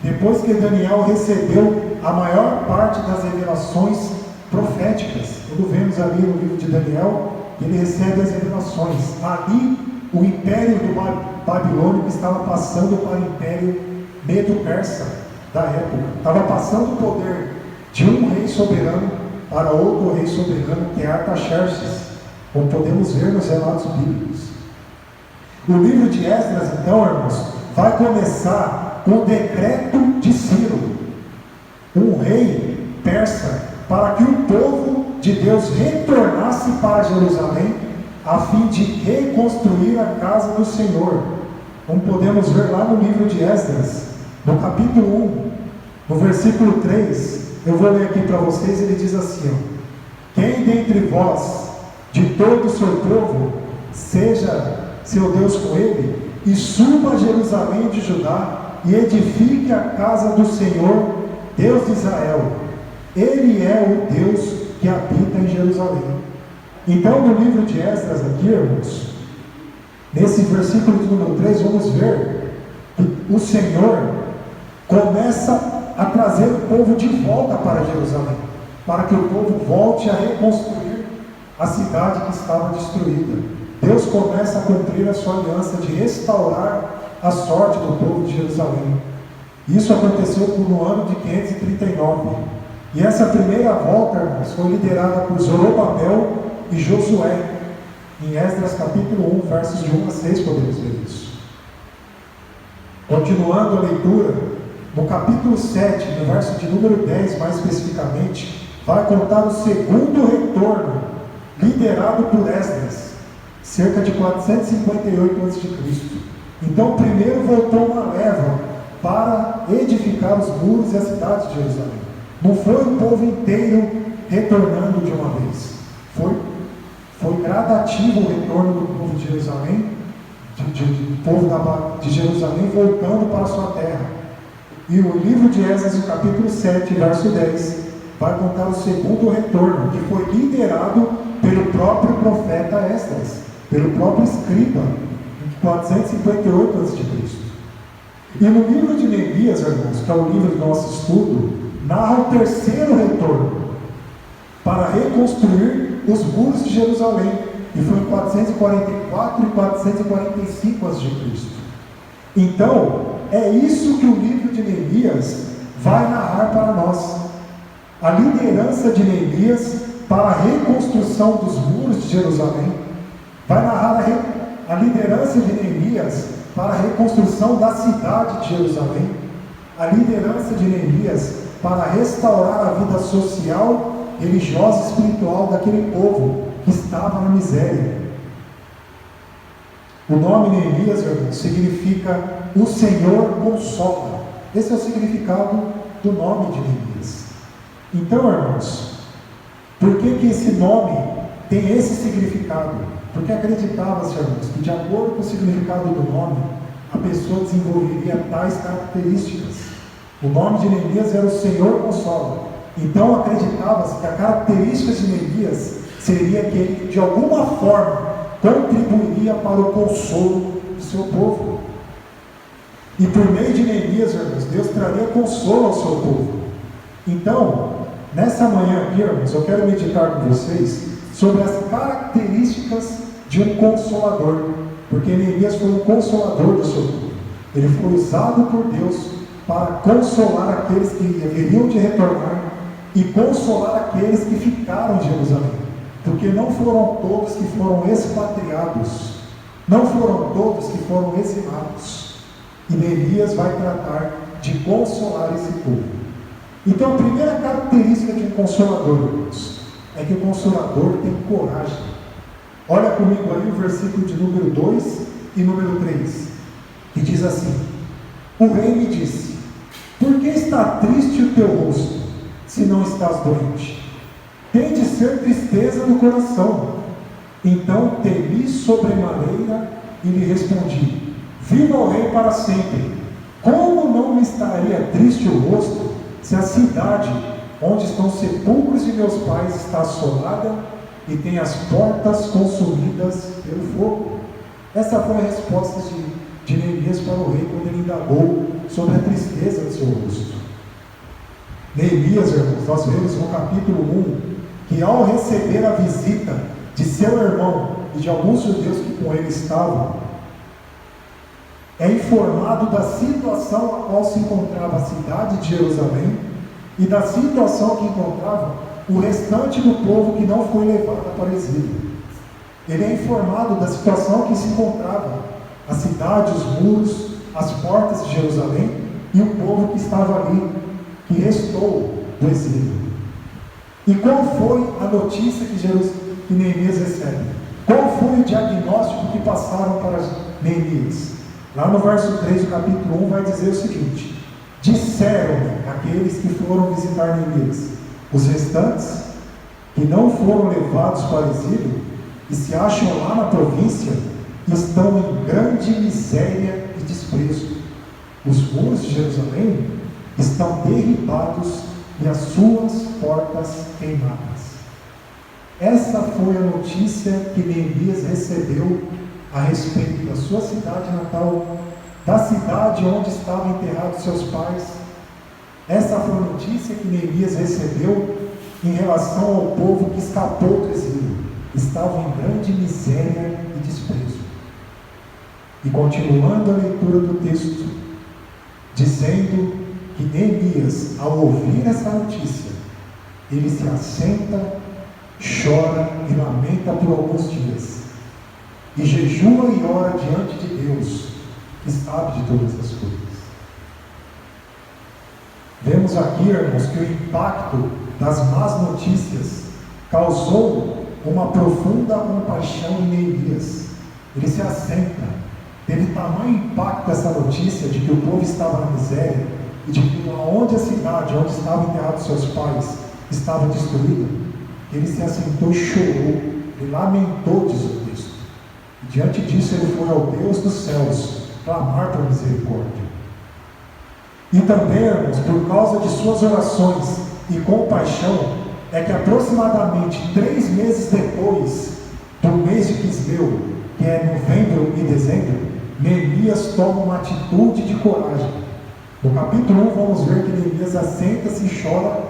depois que Daniel recebeu a maior parte das revelações proféticas. Quando vemos ali no livro de Daniel, ele recebe as revelações. Ali, o Império do Babilônico estava passando para o Império Medo-Persa da época. Estava passando o poder de um rei soberano para outro rei soberano, que é Artaxerxes, como podemos ver nos relatos bíblicos. O livro de Esdras, então, irmãos, vai começar com o decreto de Ciro, um rei persa, para que o povo de Deus retornasse para Jerusalém, a fim de reconstruir a casa do Senhor, como podemos ver lá no livro de Esdras, no capítulo 1, no versículo 3, eu vou ler aqui para vocês. Ele diz assim: quem dentre vós, de todo o seu povo, seja seu Deus com ele, e suba a Jerusalém de Judá, e edifique a casa do Senhor, Deus de Israel. Ele é o Deus que habita em Jerusalém. Então, no livro de Esdras aqui, irmãos, nesse versículo de número 3, vamos ver que o Senhor começa a trazer o povo de volta para Jerusalém, para que o povo volte a reconstruir a cidade que estava destruída. Deus começa a cumprir a sua aliança de restaurar a sorte do povo de Jerusalém. Isso aconteceu no ano de 539. E essa primeira volta, irmãos, foi liderada por Zorobabel e Josué. Em Esdras capítulo 1, versos de 1 a 6, podemos ver isso. Continuando a leitura, no capítulo 7, no verso de número 10, mais especificamente, vai contar o segundo retorno, liderado por Esdras, cerca de 458 a.C. Então, primeiro voltou uma leva para edificar os muros e a cidade de Jerusalém. Não foi o povo inteiro retornando de uma vez. Foi gradativo o retorno do povo de Jerusalém, do povo de Jerusalém voltando para a sua terra. E o livro de Esdras, no capítulo 7, verso 10, vai contar o segundo retorno, que foi liderado pelo próprio profeta Esdras, pelo próprio escriba, em 458 a.C. E no livro de Neemias, irmãos, que é o livro do nosso estudo, narra o terceiro retorno para reconstruir os muros de Jerusalém, e foi em 444 e 445 a.C. Então, é isso que o livro de Neemias vai narrar para nós. A liderança de Neemias para a reconstrução dos muros de Jerusalém, vai narrar a liderança de Neemias para a reconstrução da cidade de Jerusalém, a liderança de Neemias para restaurar a vida social, religiosa e espiritual daquele povo que estava na miséria. O nome Neemias, irmãos, significa o Senhor consola. Esse é o significado do nome de Neemias. Então, irmãos, por que esse nome tem esse significado? Porque acreditava-se, irmãos, que de acordo com o significado do nome, a pessoa desenvolveria tais características. O nome de Neemias era o Senhor consola. Então acreditava-se que a característica de Neemias seria que ele, de alguma forma, contribuiria para o consolo do seu povo. E por meio de Neemias, irmãos, Deus traria consolo ao seu povo. Então, nessa manhã aqui, irmãos, eu quero meditar com vocês sobre as características de um consolador, porque Neemias foi um consolador do seu povo. Ele foi usado por Deus para consolar aqueles que deveriam de retornar e consolar aqueles que ficaram em Jerusalém, porque não foram todos que foram expatriados, não foram todos que foram exilados, e Neemias vai tratar de consolar esse povo. Então a primeira característica de um consolador, irmãos, é que o consolador tem coragem. Olha comigo aí o versículo de número 2 e número 3, que diz assim: o rei me disse, por que está triste o teu rosto, se não estás doente? Tem de ser tristeza do coração. Então temi sobremaneira e lhe respondi, viva o rei para sempre. Como não me estaria triste o rosto, se a cidade onde estão os sepulcros de meus pais está assolada e tem as portas consumidas pelo fogo? Essa foi a resposta de Neemias para o rei quando ele indagou sobre a tristeza do seu rosto. Neemias, irmãos, nós vemos no capítulo 1 que ao receber a visita de seu irmão e de alguns judeus que com ele estavam, é informado da situação a qual se encontrava a cidade de Jerusalém e da situação que encontrava o restante do povo que não foi levado para o exílio. Ele é informado da situação que se encontrava a cidade, os muros, as portas de Jerusalém e o povo que estava ali, que restou do exílio. E qual foi a notícia que Neemias recebe? Qual foi o diagnóstico que passaram para Neemias? Lá no verso 3 do capítulo 1 vai dizer o seguinte: disseram-me aqueles que foram visitar Neemias, os restantes que não foram levados para o exílio e se acham lá na província, estão em grande miséria e desprezo. Os muros de Jerusalém estão derribados e as suas portas queimadas. Essa foi a notícia que Neemias recebeu a respeito da sua cidade natal, da cidade onde estavam enterrados seus pais. Essa foi a notícia que Neemias recebeu em relação ao povo que escapou do exílio. Estavam em grande miséria e desprezo. E continuando a leitura do texto, dizendo que Neemias, ao ouvir essa notícia, ele se assenta, chora e lamenta por alguns dias, e jejua e ora diante de Deus, que sabe de todas as coisas. Vemos aqui, irmãos, que o impacto das más notícias causou uma profunda compaixão em Neemias. Ele se assenta. Teve tamanho impacto essa notícia de que o povo estava na miséria e de que onde a cidade, onde estavam enterrados seus pais, estava destruída. Ele se assentou e chorou, ele lamentou, diz o texto. E diante disso ele foi ao Deus dos céus clamar por misericórdia. E também, irmãos, por causa de suas orações e compaixão é que aproximadamente 3 meses depois do mês de Quisleu, que é novembro e dezembro, Neemias toma uma atitude de coragem. No capítulo 1 vamos ver que Neemias assenta-se e chora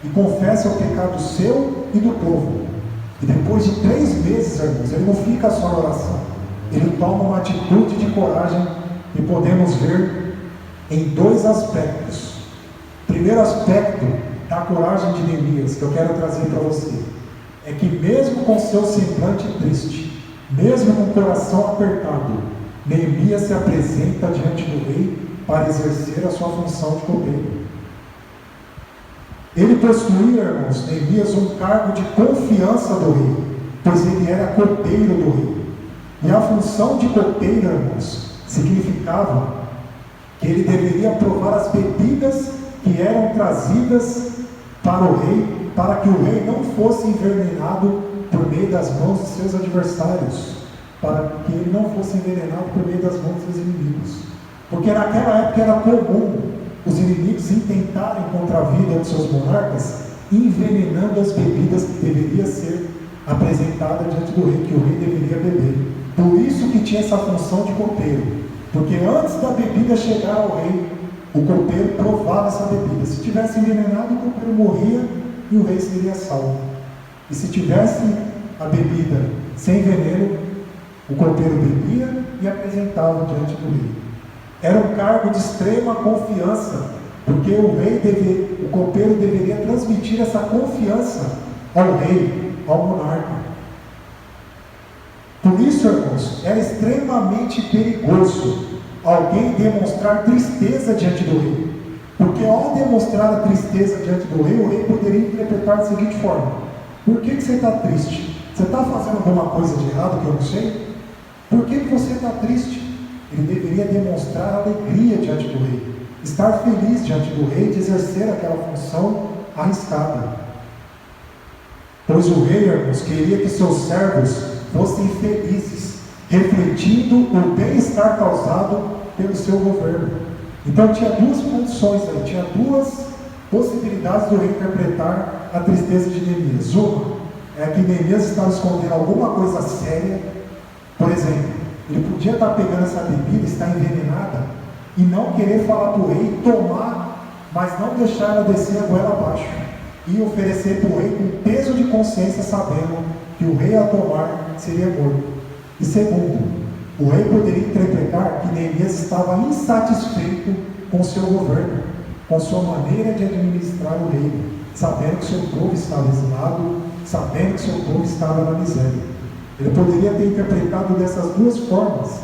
e confessa o pecado seu e do povo. E depois de 3 meses, irmãos, ele não fica só na oração, ele toma uma atitude de coragem, e podemos ver em 2 aspectos. O primeiro aspecto da coragem de Neemias, que eu quero trazer para você, é que mesmo com seu semblante triste, mesmo com o coração apertado, Neemias se apresenta diante do rei para exercer a sua função de copeiro. Ele possuía, irmãos, Neemias, um cargo de confiança do rei, pois ele era copeiro do rei. E a função de copeiro, irmãos, significava que ele deveria provar as bebidas que eram trazidas para o rei, para que o rei não fosse envenenado por meio das mãos de seus adversários, para que ele não fosse envenenado por meio das mãos dos inimigos. Porque naquela época era comum os inimigos intentarem contra a vida de seus monarcas, envenenando as bebidas que deveria ser apresentada diante do rei, que o rei deveria beber. Por isso que tinha essa função de copeiro, porque antes da bebida chegar ao rei, o copeiro provava essa bebida. Se tivesse envenenado, o copeiro morria e o rei seria salvo. E se tivesse a bebida sem veneno, o copeiro bebia e apresentava diante do rei. Era um cargo de extrema confiança, porque o copeiro deveria transmitir essa confiança ao rei, ao monarca. Por isso, irmãos, era extremamente perigoso alguém demonstrar tristeza diante do rei, porque ao demonstrar a tristeza diante do rei, o rei poderia interpretar da seguinte forma: por que você está triste? Você está fazendo alguma coisa de errado que eu não sei? Por que você está triste? Ele deveria demonstrar alegria diante do rei, estar feliz diante do rei de exercer aquela função arriscada. Pois o rei, irmãos, queria que seus servos fossem felizes, refletindo o bem-estar causado pelo seu governo. Então tinha 2 condições aí, tinha 2 possibilidades do rei interpretar a tristeza de Neemias. Uma é que Neemias estava escondendo alguma coisa séria. Por exemplo, ele podia estar pegando essa bebida, estar envenenada, e não querer falar para o rei, tomar, mas não deixar ela descer a goela abaixo, e oferecer para o rei com peso de consciência, sabendo que o rei a tomar seria morto. E segundo, o rei poderia interpretar que Neemias estava insatisfeito com o seu governo, com sua maneira de administrar o reino, sabendo que seu povo estava exilado, sabendo que seu povo estava na miséria. Ele poderia ter interpretado dessas 2 formas.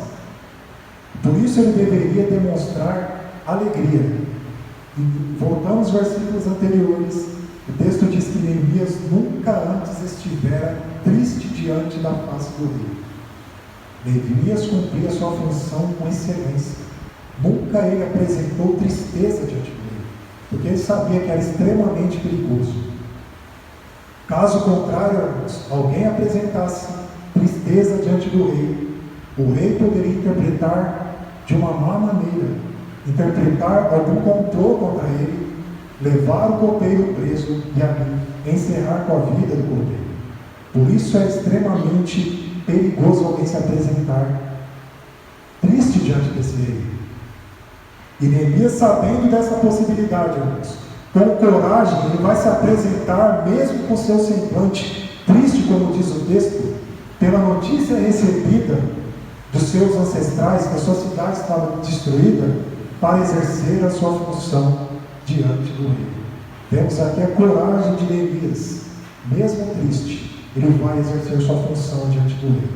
Por isso ele deveria demonstrar alegria. E voltamos aos versículos anteriores. O texto diz que Neemias nunca antes estivera triste diante da face do rei. Neemias cumpria sua função com excelência. Nunca ele apresentou tristeza diante do rei, porque ele sabia que era extremamente perigoso. Caso contrário, irmãos, alguém apresentasse tristeza diante do rei, o rei poderia interpretar de uma má maneira, interpretar algum complô contra ele, levar o copeiro preso e ali encerrar com a vida do copeiro. Por isso é extremamente perigoso alguém se apresentar triste diante desse rei. E Neemias, sabendo dessa possibilidade, irmãos, com coragem, ele vai se apresentar mesmo com seu semblante triste, como diz o texto, pela notícia recebida dos seus ancestrais, que a sua cidade estava destruída, para exercer a sua função diante do rei. Vemos aqui a coragem de Neemias, mesmo triste, ele vai exercer sua função diante do rei.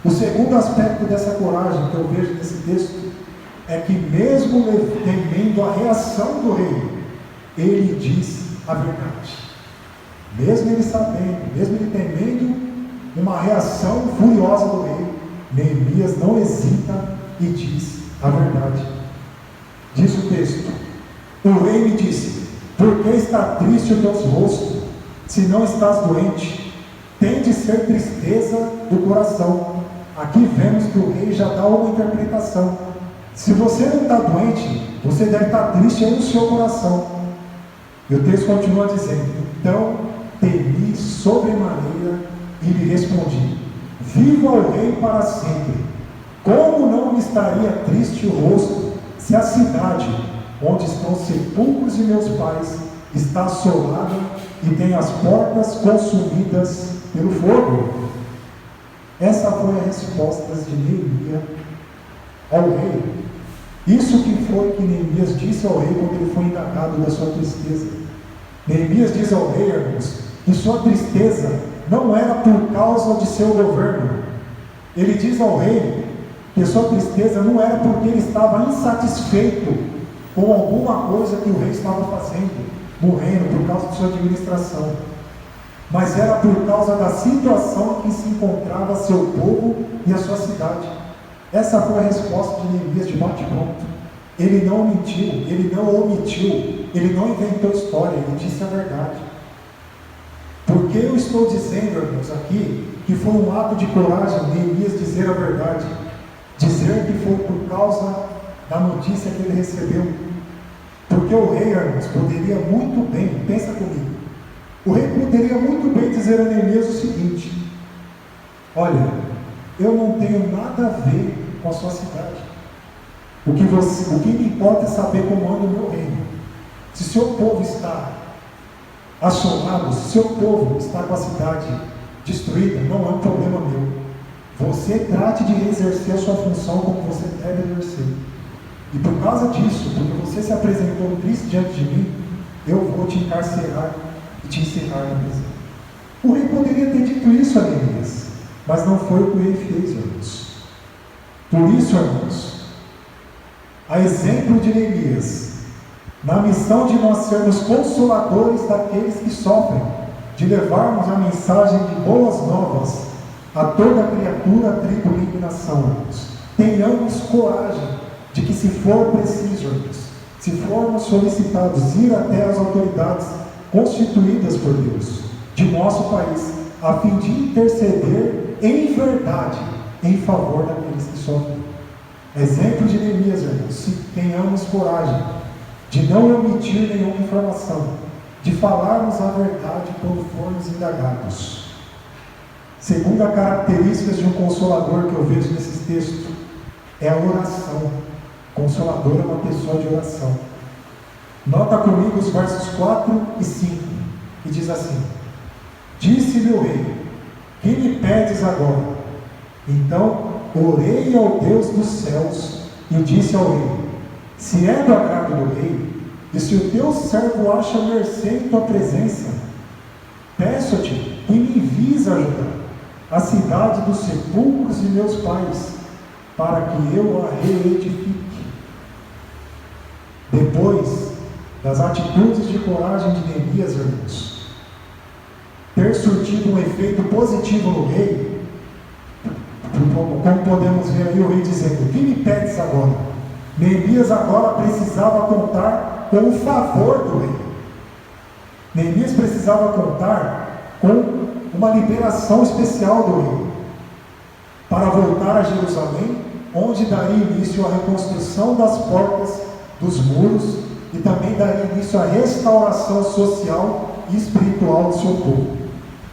O segundo aspecto dessa coragem que eu vejo nesse texto é que, mesmo temendo a reação do rei, ele diz a verdade. Mesmo ele sabendo, mesmo ele temendo uma reação furiosa do rei, Neemias não hesita e diz a verdade. Diz o texto: o rei me disse: por que está triste o teu rosto, se não estás doente? Tem de ser tristeza do coração. Aqui vemos que o rei já dá uma interpretação. Se você não está doente, você deve estar triste aí no seu coração. E o texto continua dizendo: então temi sobremaneira e lhe respondi: viva o rei para sempre. Como não me estaria triste o rosto se a cidade onde estão os sepulcros de meus pais está assolada e tem as portas consumidas pelo fogo? Essa foi a resposta de Neemias ao rei. Isso que foi que Neemias disse ao rei quando ele foi indagado da sua tristeza. Neemias diz ao rei, irmãos, que sua tristeza não era por causa de seu governo. Ele diz ao rei que sua tristeza não era porque ele estava insatisfeito com alguma coisa que o rei estava fazendo no reino, por causa de sua administração, mas era por causa da situação em que se encontrava seu povo e a sua cidade. Essa foi a resposta de Neemias de bate-pronto. Ele não mentiu, ele não omitiu, ele não inventou história, ele disse a verdade. Porque eu estou dizendo, irmãos, aqui, que foi um ato de coragem Neemias dizer a verdade, dizer que foi por causa da notícia que ele recebeu. Porque o rei, irmãos, poderia muito bem, pensa comigo, o rei poderia muito bem dizer a Neemias o seguinte: olha, eu não tenho nada a ver com a sua cidade. O que me importa é saber como anda o meu reino. Se seu povo está assolado, se seu povo está com a cidade destruída, não é um problema meu. Você trate de exercer a sua função como você deve exercer. E por causa disso, porque você se apresentou triste diante de mim, eu vou te encarcerar e te encerrar na prisão. O rei poderia ter dito isso a Neemias, mas não foi o que o rei fez, irmãos. Por isso, irmãos, a exemplo de Neemias, na missão de nós sermos consoladores daqueles que sofrem, de levarmos a mensagem de boas novas a toda criatura, tribo, língua e nação, irmãos, tenhamos coragem de que, se for preciso, irmãos, se formos solicitados ir até as autoridades constituídas por Deus de nosso país, a fim de interceder em verdade em favor daqueles que sofrem. Exemplo de Neemias, irmãos, se tenhamos coragem de não omitir nenhuma informação, de falarmos a verdade quando formos indagados. Segunda característica de um consolador que eu vejo nesses textos é a oração. Consolador é uma pessoa de oração. Nota comigo os versos 4 e 5, que diz assim: disse-lhe o rei: que me pedes agora? Então orei ao Deus dos céus e disse ao rei: se é do agrado do rei, e se o teu servo acha mercê em tua presença, peço-te que me envies ajudar a cidade dos sepulcros de meus pais, para que eu a reedifique. Depois das atitudes de coragem de Neemias, irmãos, ter surtido um efeito positivo no rei, como podemos ver aí o rei dizendo: o que me pedes agora? Neemias agora precisava contar com o favor do rei. Neemias precisava contar com uma liberação especial do rei para voltar a Jerusalém, onde daria início à reconstrução das portas dos muros e também daria início à restauração social e espiritual do seu povo.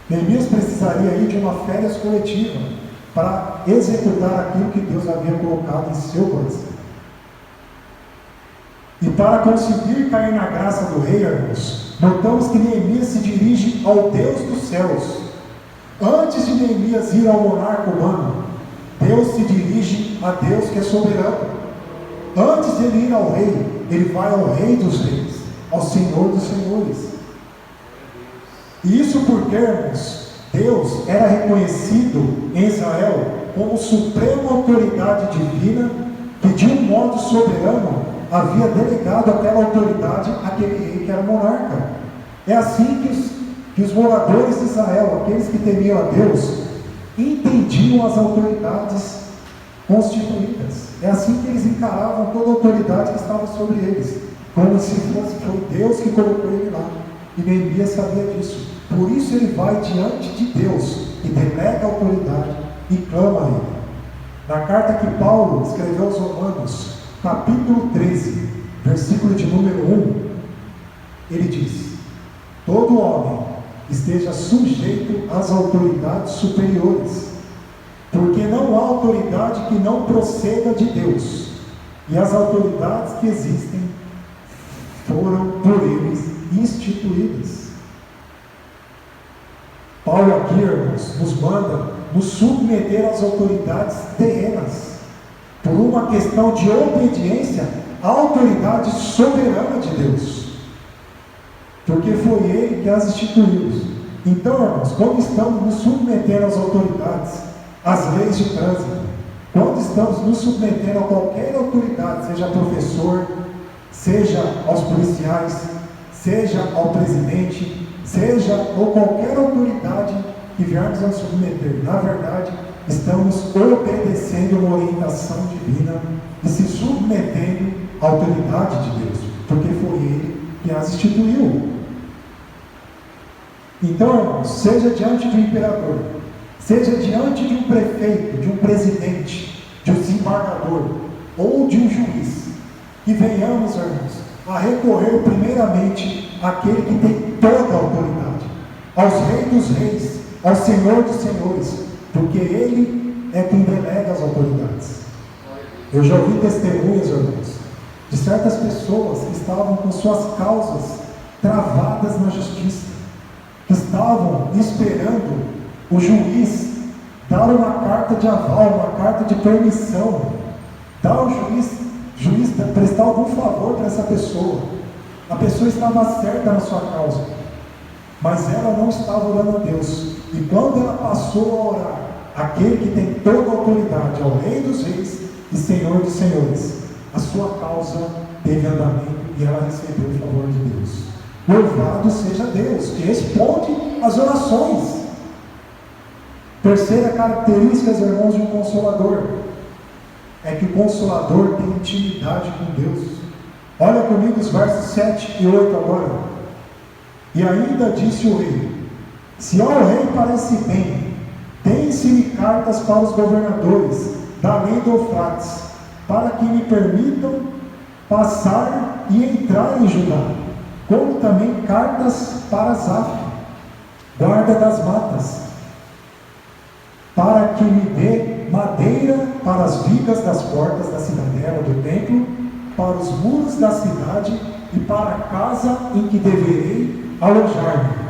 Neemias precisaria aí de uma férias coletiva para executar aquilo que Deus havia colocado em seu coração. E para conseguir cair na graça do rei, irmãos, notamos que Neemias se dirige ao Deus dos céus. Antes de Neemias ir ao monarca humano, Deus se dirige a Deus que é soberano. Antes de ele ir ao rei, ele vai ao rei dos reis, ao Senhor dos senhores. E isso porque, irmãos, Deus era reconhecido em Israel como suprema autoridade divina, que de um modo soberano havia delegado aquela autoridade àquele rei que era monarca. É assim que os moradores de Israel, aqueles que temiam a Deus, entendiam as autoridades constituídas. É assim que eles encaravam toda a autoridade que estava sobre eles, como se foi Deus que colocou ele lá. E Neemias sabia disso. Por isso ele vai diante de Deus e delega a autoridade e clama a ele. Na carta que Paulo escreveu aos Romanos, capítulo 13, versículo de número 1, ele diz: todo homem esteja sujeito às autoridades superiores, porque não há autoridade que não proceda de Deus, e as autoridades que existem foram por eles instituídas. Paulo aqui, irmãos, nos manda nos submeter às autoridades terrenas, por uma questão de obediência à autoridade soberana de Deus, porque foi Ele que as instituiu. Então, irmãos, quando estamos nos submetendo às autoridades, às leis de trânsito, quando estamos nos submetendo a qualquer autoridade, seja professor, seja aos policiais, seja ao presidente, seja ou qualquer autoridade que viermos a nos submeter, na verdade, estamos obedecendo uma orientação divina e se submetendo à autoridade de Deus, porque foi Ele que as instituiu. Então, irmãos, seja diante de um imperador, seja diante de um prefeito, de um presidente, de um desembargador ou de um juiz, que venhamos, irmãos, a recorrer primeiramente àquele que tem toda a autoridade, aos reis dos reis, ao Senhor dos senhores, porque Ele é quem delega as autoridades. Eu já ouvi testemunhas, irmãos, de certas pessoas que estavam com suas causas travadas na justiça, que estavam esperando o juiz dar uma carta de aval, uma carta de permissão, dar ao juiz prestar algum favor para essa pessoa. A pessoa estava certa na sua causa, mas ela não estava orando a Deus. E quando ela passou a orar, aquele que tem toda a autoridade, ao Rei dos Reis e Senhor dos Senhores, a sua causa teve andamento e ela recebeu o favor de Deus. Louvado seja Deus, que responde às orações. Terceira característica, irmãos, de um consolador é que o consolador tem intimidade com Deus. Olha comigo os versos 7 e 8 agora. E ainda disse o rei: se ao rei parece bem, deem-se-me cartas para os governadores da além do Eufrates, para que me permitam passar e entrar em Judá, como também cartas para Zaf, guarda das matas, para que me dê madeira para as vigas das portas da cidadela do templo, para os muros da cidade e para a casa em que deverei alojar-me.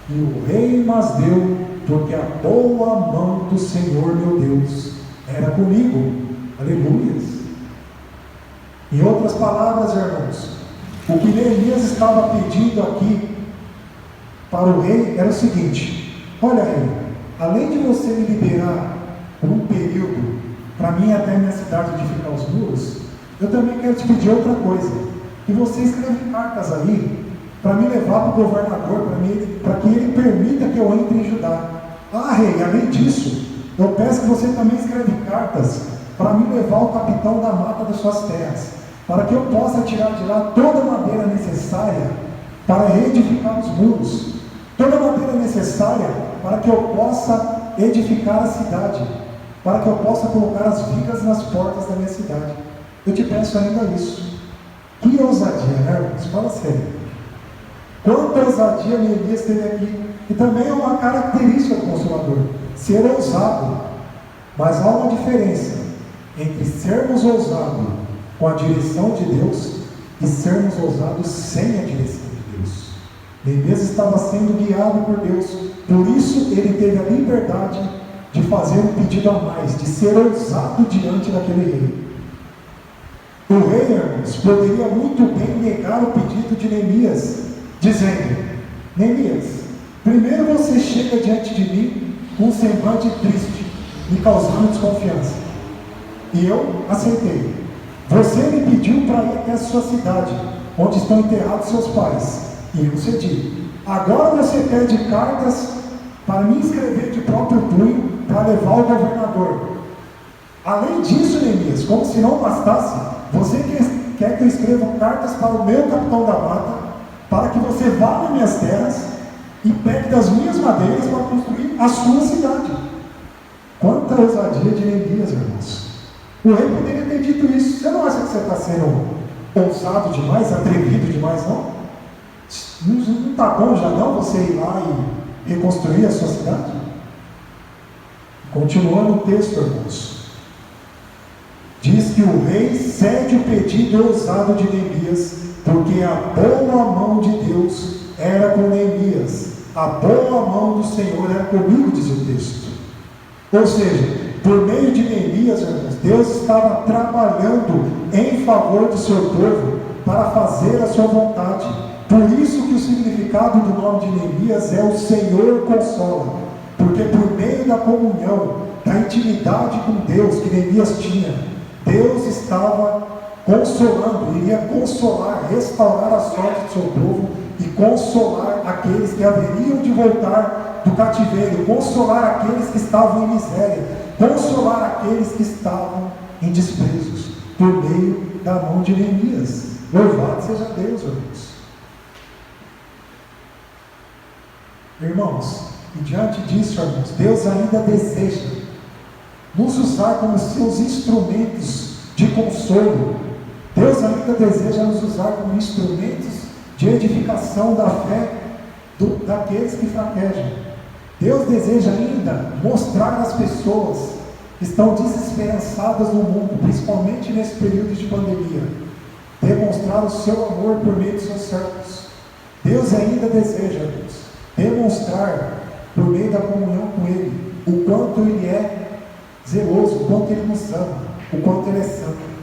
E o rei mas deu, porque a boa mão do Senhor meu Deus era comigo. Aleluias. Em outras palavras, irmãos, o que Neemias estava pedindo aqui para o rei era o seguinte: olha, rei, além de você me liberar por um período para mim até a minha cidade edificar os muros, eu também quero te pedir outra coisa, que você escreva cartas aí para me levar para o governador, para que ele permita que eu entre em Judá. Ah, rei, além disso, eu peço que você também escreva cartas para me levar ao capitão da mata das suas terras, para que eu possa tirar de lá toda a madeira necessária para reedificar os muros, toda a madeira necessária para que eu possa edificar a cidade, para que eu possa colocar as vigas nas portas da minha cidade. Eu te peço ainda isso. Que ousadia, né, irmãos? Fala sério. Quanta ousadia Neemias teve aqui. E também é uma característica do Consolador, ser ousado. Mas há uma diferença entre sermos ousados com a direção de Deus e sermos ousados sem a direção de Deus. Neemias estava sendo guiado por Deus, por isso ele teve a liberdade de fazer um pedido a mais, de ser ousado diante daquele rei. O rei, irmãos, poderia muito bem negar o pedido de Neemias, dizendo: Neemias, primeiro você chega diante de mim com um semblante triste, me causando desconfiança, e eu aceitei. Você me pediu para ir até a sua cidade, onde estão enterrados seus pais, e eu cedi. Agora você pede cartas para me escrever de próprio punho para levar ao governador. Além disso, Neemias, como se não bastasse, você quer que eu escreva cartas para o meu capitão da mata, para que você vá nas minhas terras e pegue das minhas madeiras para construir a sua cidade. Quanta ousadia de Neemias, irmãos. O rei poderia ter dito isso. Você não acha que você está sendo ousado demais, atrevido demais, não? Não está bom já não você ir lá e reconstruir a sua cidade? Continuando o texto, irmãos. Diz que o rei cede o pedido ousado de Neemias, porque a boa mão de Deus era com Neemias. A boa mão do Senhor era comigo, diz o texto. Ou seja, por meio de Neemias, irmãos, Deus estava trabalhando em favor do seu povo para fazer a sua vontade. Por isso que o significado do nome de Neemias é o Senhor consola. Porque por meio da comunhão, da intimidade com Deus que Neemias tinha, Deus estava consolando, iria consolar, restaurar a sorte do seu povo e consolar aqueles que haveriam de voltar do cativeiro, consolar aqueles que estavam em miséria, consolar aqueles que estavam em desprezos, por meio da mão de Neemias. Louvado seja Deus, irmãos. Irmãos, e diante disso, irmãos, Deus ainda deseja nos usar como seus instrumentos de consolo. Deus ainda deseja nos usar como instrumentos de edificação da fé daqueles que fraquejam. Deus deseja ainda mostrar às pessoas que estão desesperançadas no mundo, principalmente nesse período de pandemia, demonstrar o seu amor por meio dos seus servos. Deus ainda deseja, irmãos, demonstrar por meio da comunhão com Ele o quanto Ele é zeloso, o quanto Ele nos ama, o quanto Ele é santo.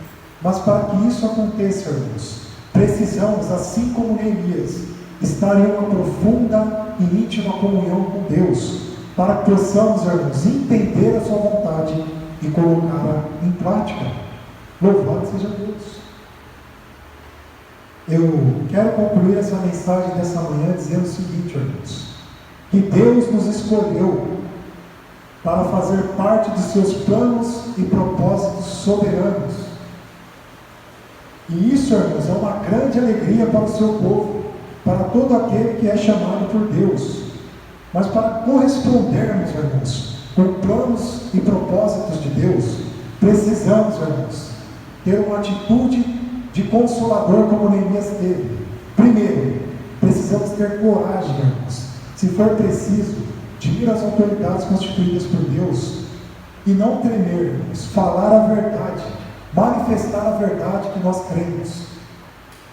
Mas para que isso aconteça, irmãos, precisamos, assim como Neemias, estar em uma profunda e íntima comunhão com Deus, para que possamos, irmãos, entender a sua vontade e colocá-la em prática. Louvado seja Deus. Eu quero concluir essa mensagem dessa manhã dizendo o seguinte, irmãos, que Deus nos escolheu para fazer parte dos seus planos e propósitos soberanos. E isso, irmãos, é uma grande alegria para o seu povo, para todo aquele que é chamado por Deus. Mas para correspondermos, irmãos, com planos e propósitos de Deus, precisamos, irmãos, ter uma atitude de consolador como Neemias teve. Primeiro, precisamos ter coragem, irmãos, se for preciso, de ir às autoridades constituídas por Deus e não tremer, irmãos, falar a verdade, manifestar a verdade que nós cremos.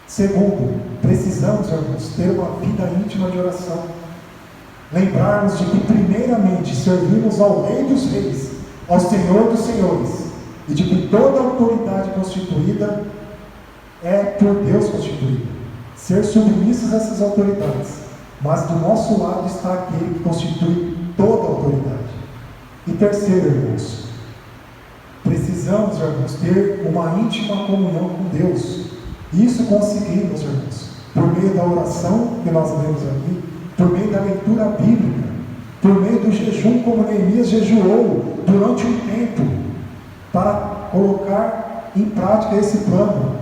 Segundo, precisamos, irmãos, ter uma vida íntima de oração. Lembrarmos de que, primeiramente, servimos ao Rei dos Reis, ao Senhor dos Senhores, e de que toda autoridade constituída é por Deus constituída. Ser submissos a essas autoridades, mas do nosso lado está aquele que constitui toda a autoridade. E terceiro, irmãos, precisamos, irmãos, ter uma íntima comunhão com Deus. Isso conseguimos, irmãos, por meio da oração que nós lemos aqui, por meio da leitura bíblica, por meio do jejum, como Neemias jejuou durante um tempo, para colocar em prática esse plano.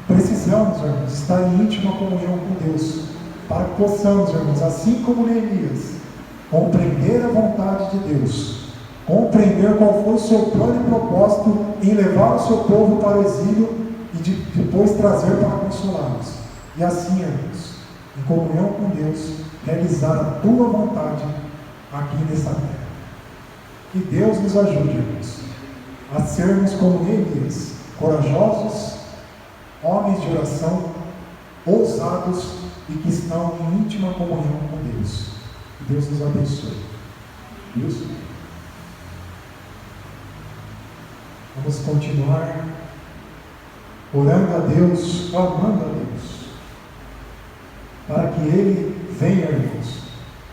Precisamos, irmãos, estar em íntima comunhão com Deus, para que possamos, irmãos, assim como Neemias, compreender a vontade de Deus, compreender qual foi o seu plano e propósito em levar o seu povo para o exílio e depois trazer para consolá-los. E assim, irmãos, em comunhão com Deus, realizar a tua vontade aqui nessa terra. Que Deus nos ajude, irmãos, a sermos como Neemias, corajosos, homens de oração, ousados e que estão em íntima comunhão com Deus. Que Deus nos abençoe. Isso. Vamos continuar orando a Deus, clamando a Deus, para que Ele venha, irmãos,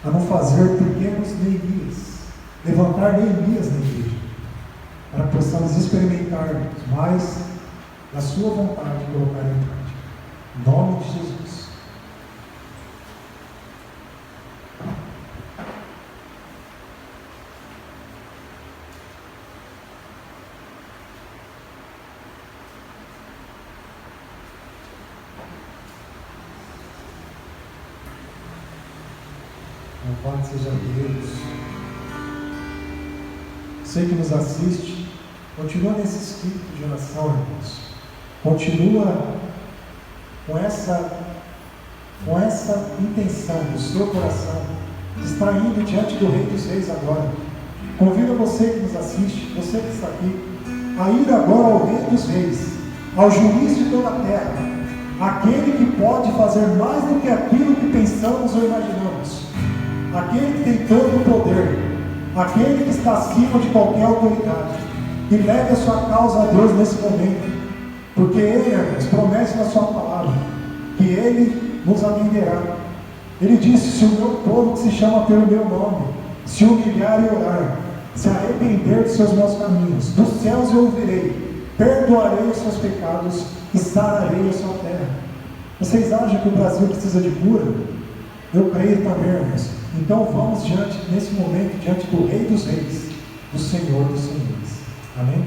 a não fazer pequenos Neemias, levantar Neemias na igreja, para que possamos experimentar mais da sua vontade e colocar em prática. Em nome de Jesus. Louvado seja Deus. Você que nos assiste, continua nesse espírito de oração, irmãos. Continua com essa com essa intenção do seu coração, está indo diante do Rei dos Reis agora. Convido você que nos assiste, você que está aqui, a ir agora ao Rei dos Reis, ao juiz de toda a terra, aquele que pode fazer mais do que aquilo que pensamos ou imaginamos, aquele que tem todo o poder, aquele que está acima de qualquer autoridade, e leve a sua causa a Deus nesse momento, porque Ele, irmãos, promete na sua palavra que Ele nos atenderá. Ele disse: se o meu povo, que se chama pelo meu nome, se humilhar e orar, se arrepender dos seus maus caminhos, dos céus eu ouvirei, perdoarei os seus pecados e sararei a sua terra. Vocês acham que o Brasil precisa de cura? Eu creio também, irmãos. Então vamos nesse momento, diante do Rei dos Reis, do Senhor dos Senhores. Amém?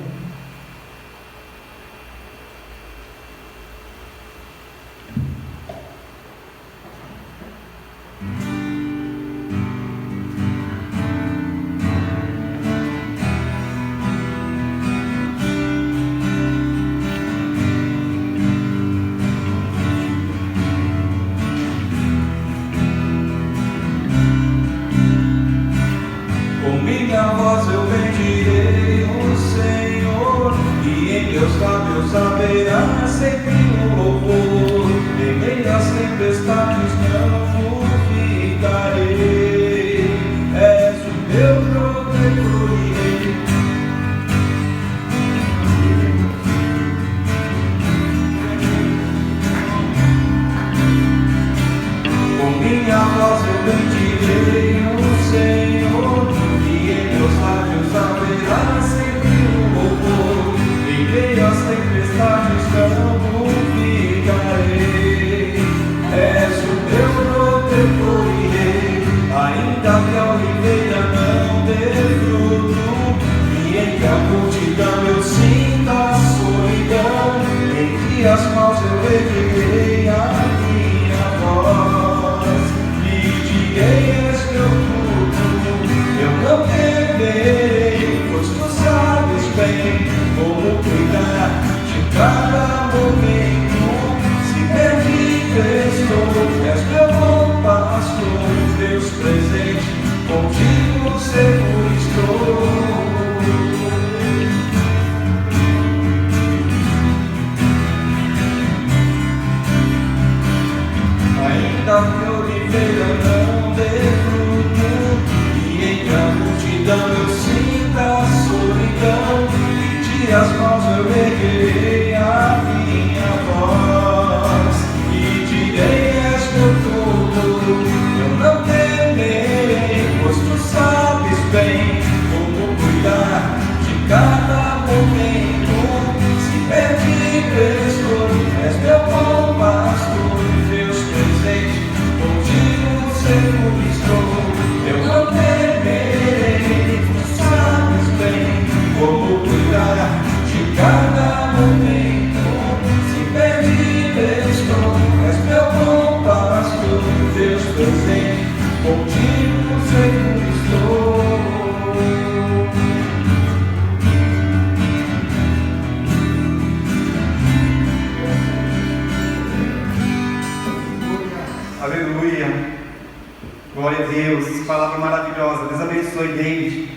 Glória a Deus, palavra maravilhosa. Deus abençoe, David,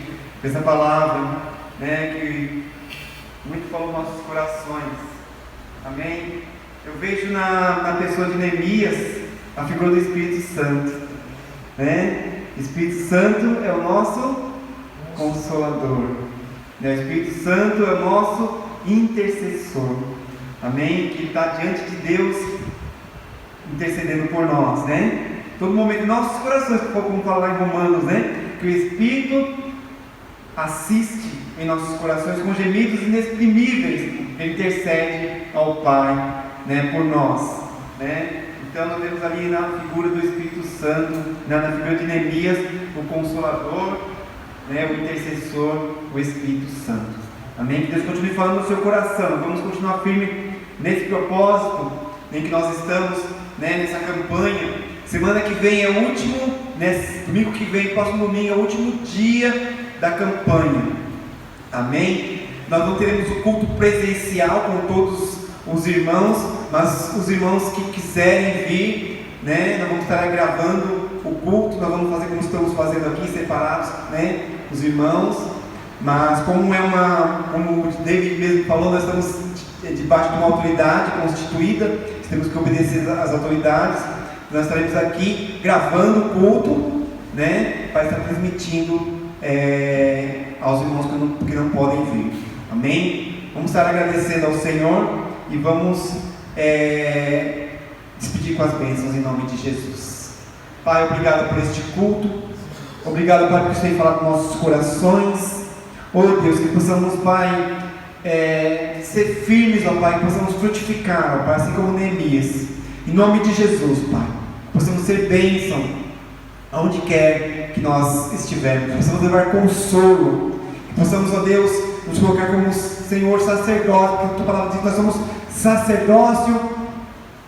essa palavra, que muito falou nos nossos corações. Amém? Eu vejo na pessoa de Neemias a figura do Espírito Santo, O Espírito Santo é o nosso Consolador, O Espírito Santo é o nosso intercessor, amém? Que está diante de Deus intercedendo por nós, Todo momento em nossos corações, como fala lá em Romanos, que o Espírito assiste em nossos corações com gemidos inexprimíveis, Ele intercede ao Pai, por nós, Então nós vemos ali na figura do Espírito Santo, na figura de Neemias, o Consolador, o intercessor, o Espírito Santo, amém? Que Deus continue falando no seu coração. Vamos continuar firme nesse propósito em que nós estamos, nessa campanha. Semana que vem é o último, domingo que vem, próximo domingo, é o último dia da campanha, amém? Nós não teremos o culto presencial com todos os irmãos, mas os irmãos que quiserem vir, né? Nós vamos estar gravando o culto, nós vamos fazer como estamos fazendo aqui, separados, né? Os irmãos, mas como o David mesmo falou, nós estamos debaixo de uma autoridade constituída, temos que obedecer às autoridades. Nós estaremos aqui gravando o culto, né? Para estar transmitindo aos irmãos que não podem vir. Amém? Vamos estar agradecendo ao Senhor e vamos despedir com as bênçãos em nome de Jesus. Pai, obrigado por este culto. Obrigado, Pai, por você ter falado com nossos corações. Oh Deus, que possamos, Pai, ser firmes, ó Pai, que possamos frutificar, ó Pai, assim como Neemias. Em nome de Jesus, Pai, possamos ser bênção aonde quer que nós estivermos. Possamos levar consolo. Que possamos, ó Deus, nos colocar como Senhor sacerdote, porque a tua palavra diz que nós somos sacerdócio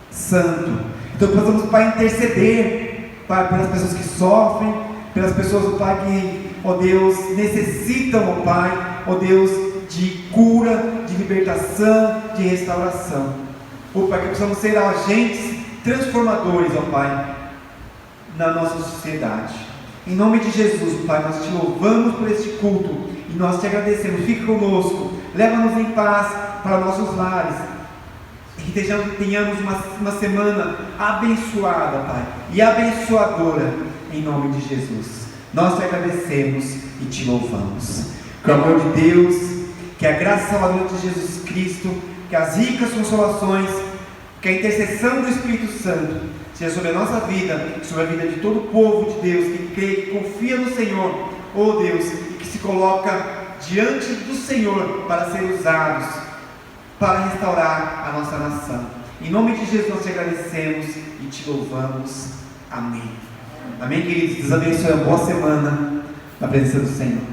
santo. Então possamos, Pai, interceder, Pai, pelas pessoas que sofrem, pelas pessoas, ó Pai, que, ó Deus, necessitam, ó Pai, ó Deus, de cura, de libertação, de restauração. Ó Pai, que possamos ser agentes transformadores, ó Pai, na nossa sociedade. Em nome de Jesus, Pai, nós te louvamos por este culto e nós te agradecemos. Fique conosco, leva-nos em paz para nossos lares e que tenhamos uma semana abençoada, Pai, e abençoadora, em nome de Jesus. Nós te agradecemos e te louvamos. Que o amor de Deus, que a graça salvadora de Jesus Cristo, que as ricas consolações, que a intercessão do Espírito Santo seja sobre a nossa vida, sobre a vida de todo o povo de Deus que crê, que confia no Senhor, oh Deus, e que se coloca diante do Senhor para ser usados, para restaurar a nossa nação. Em nome de Jesus nós te agradecemos e te louvamos. Amém. Amém, queridos? Deus abençoe, uma boa semana na presença do Senhor.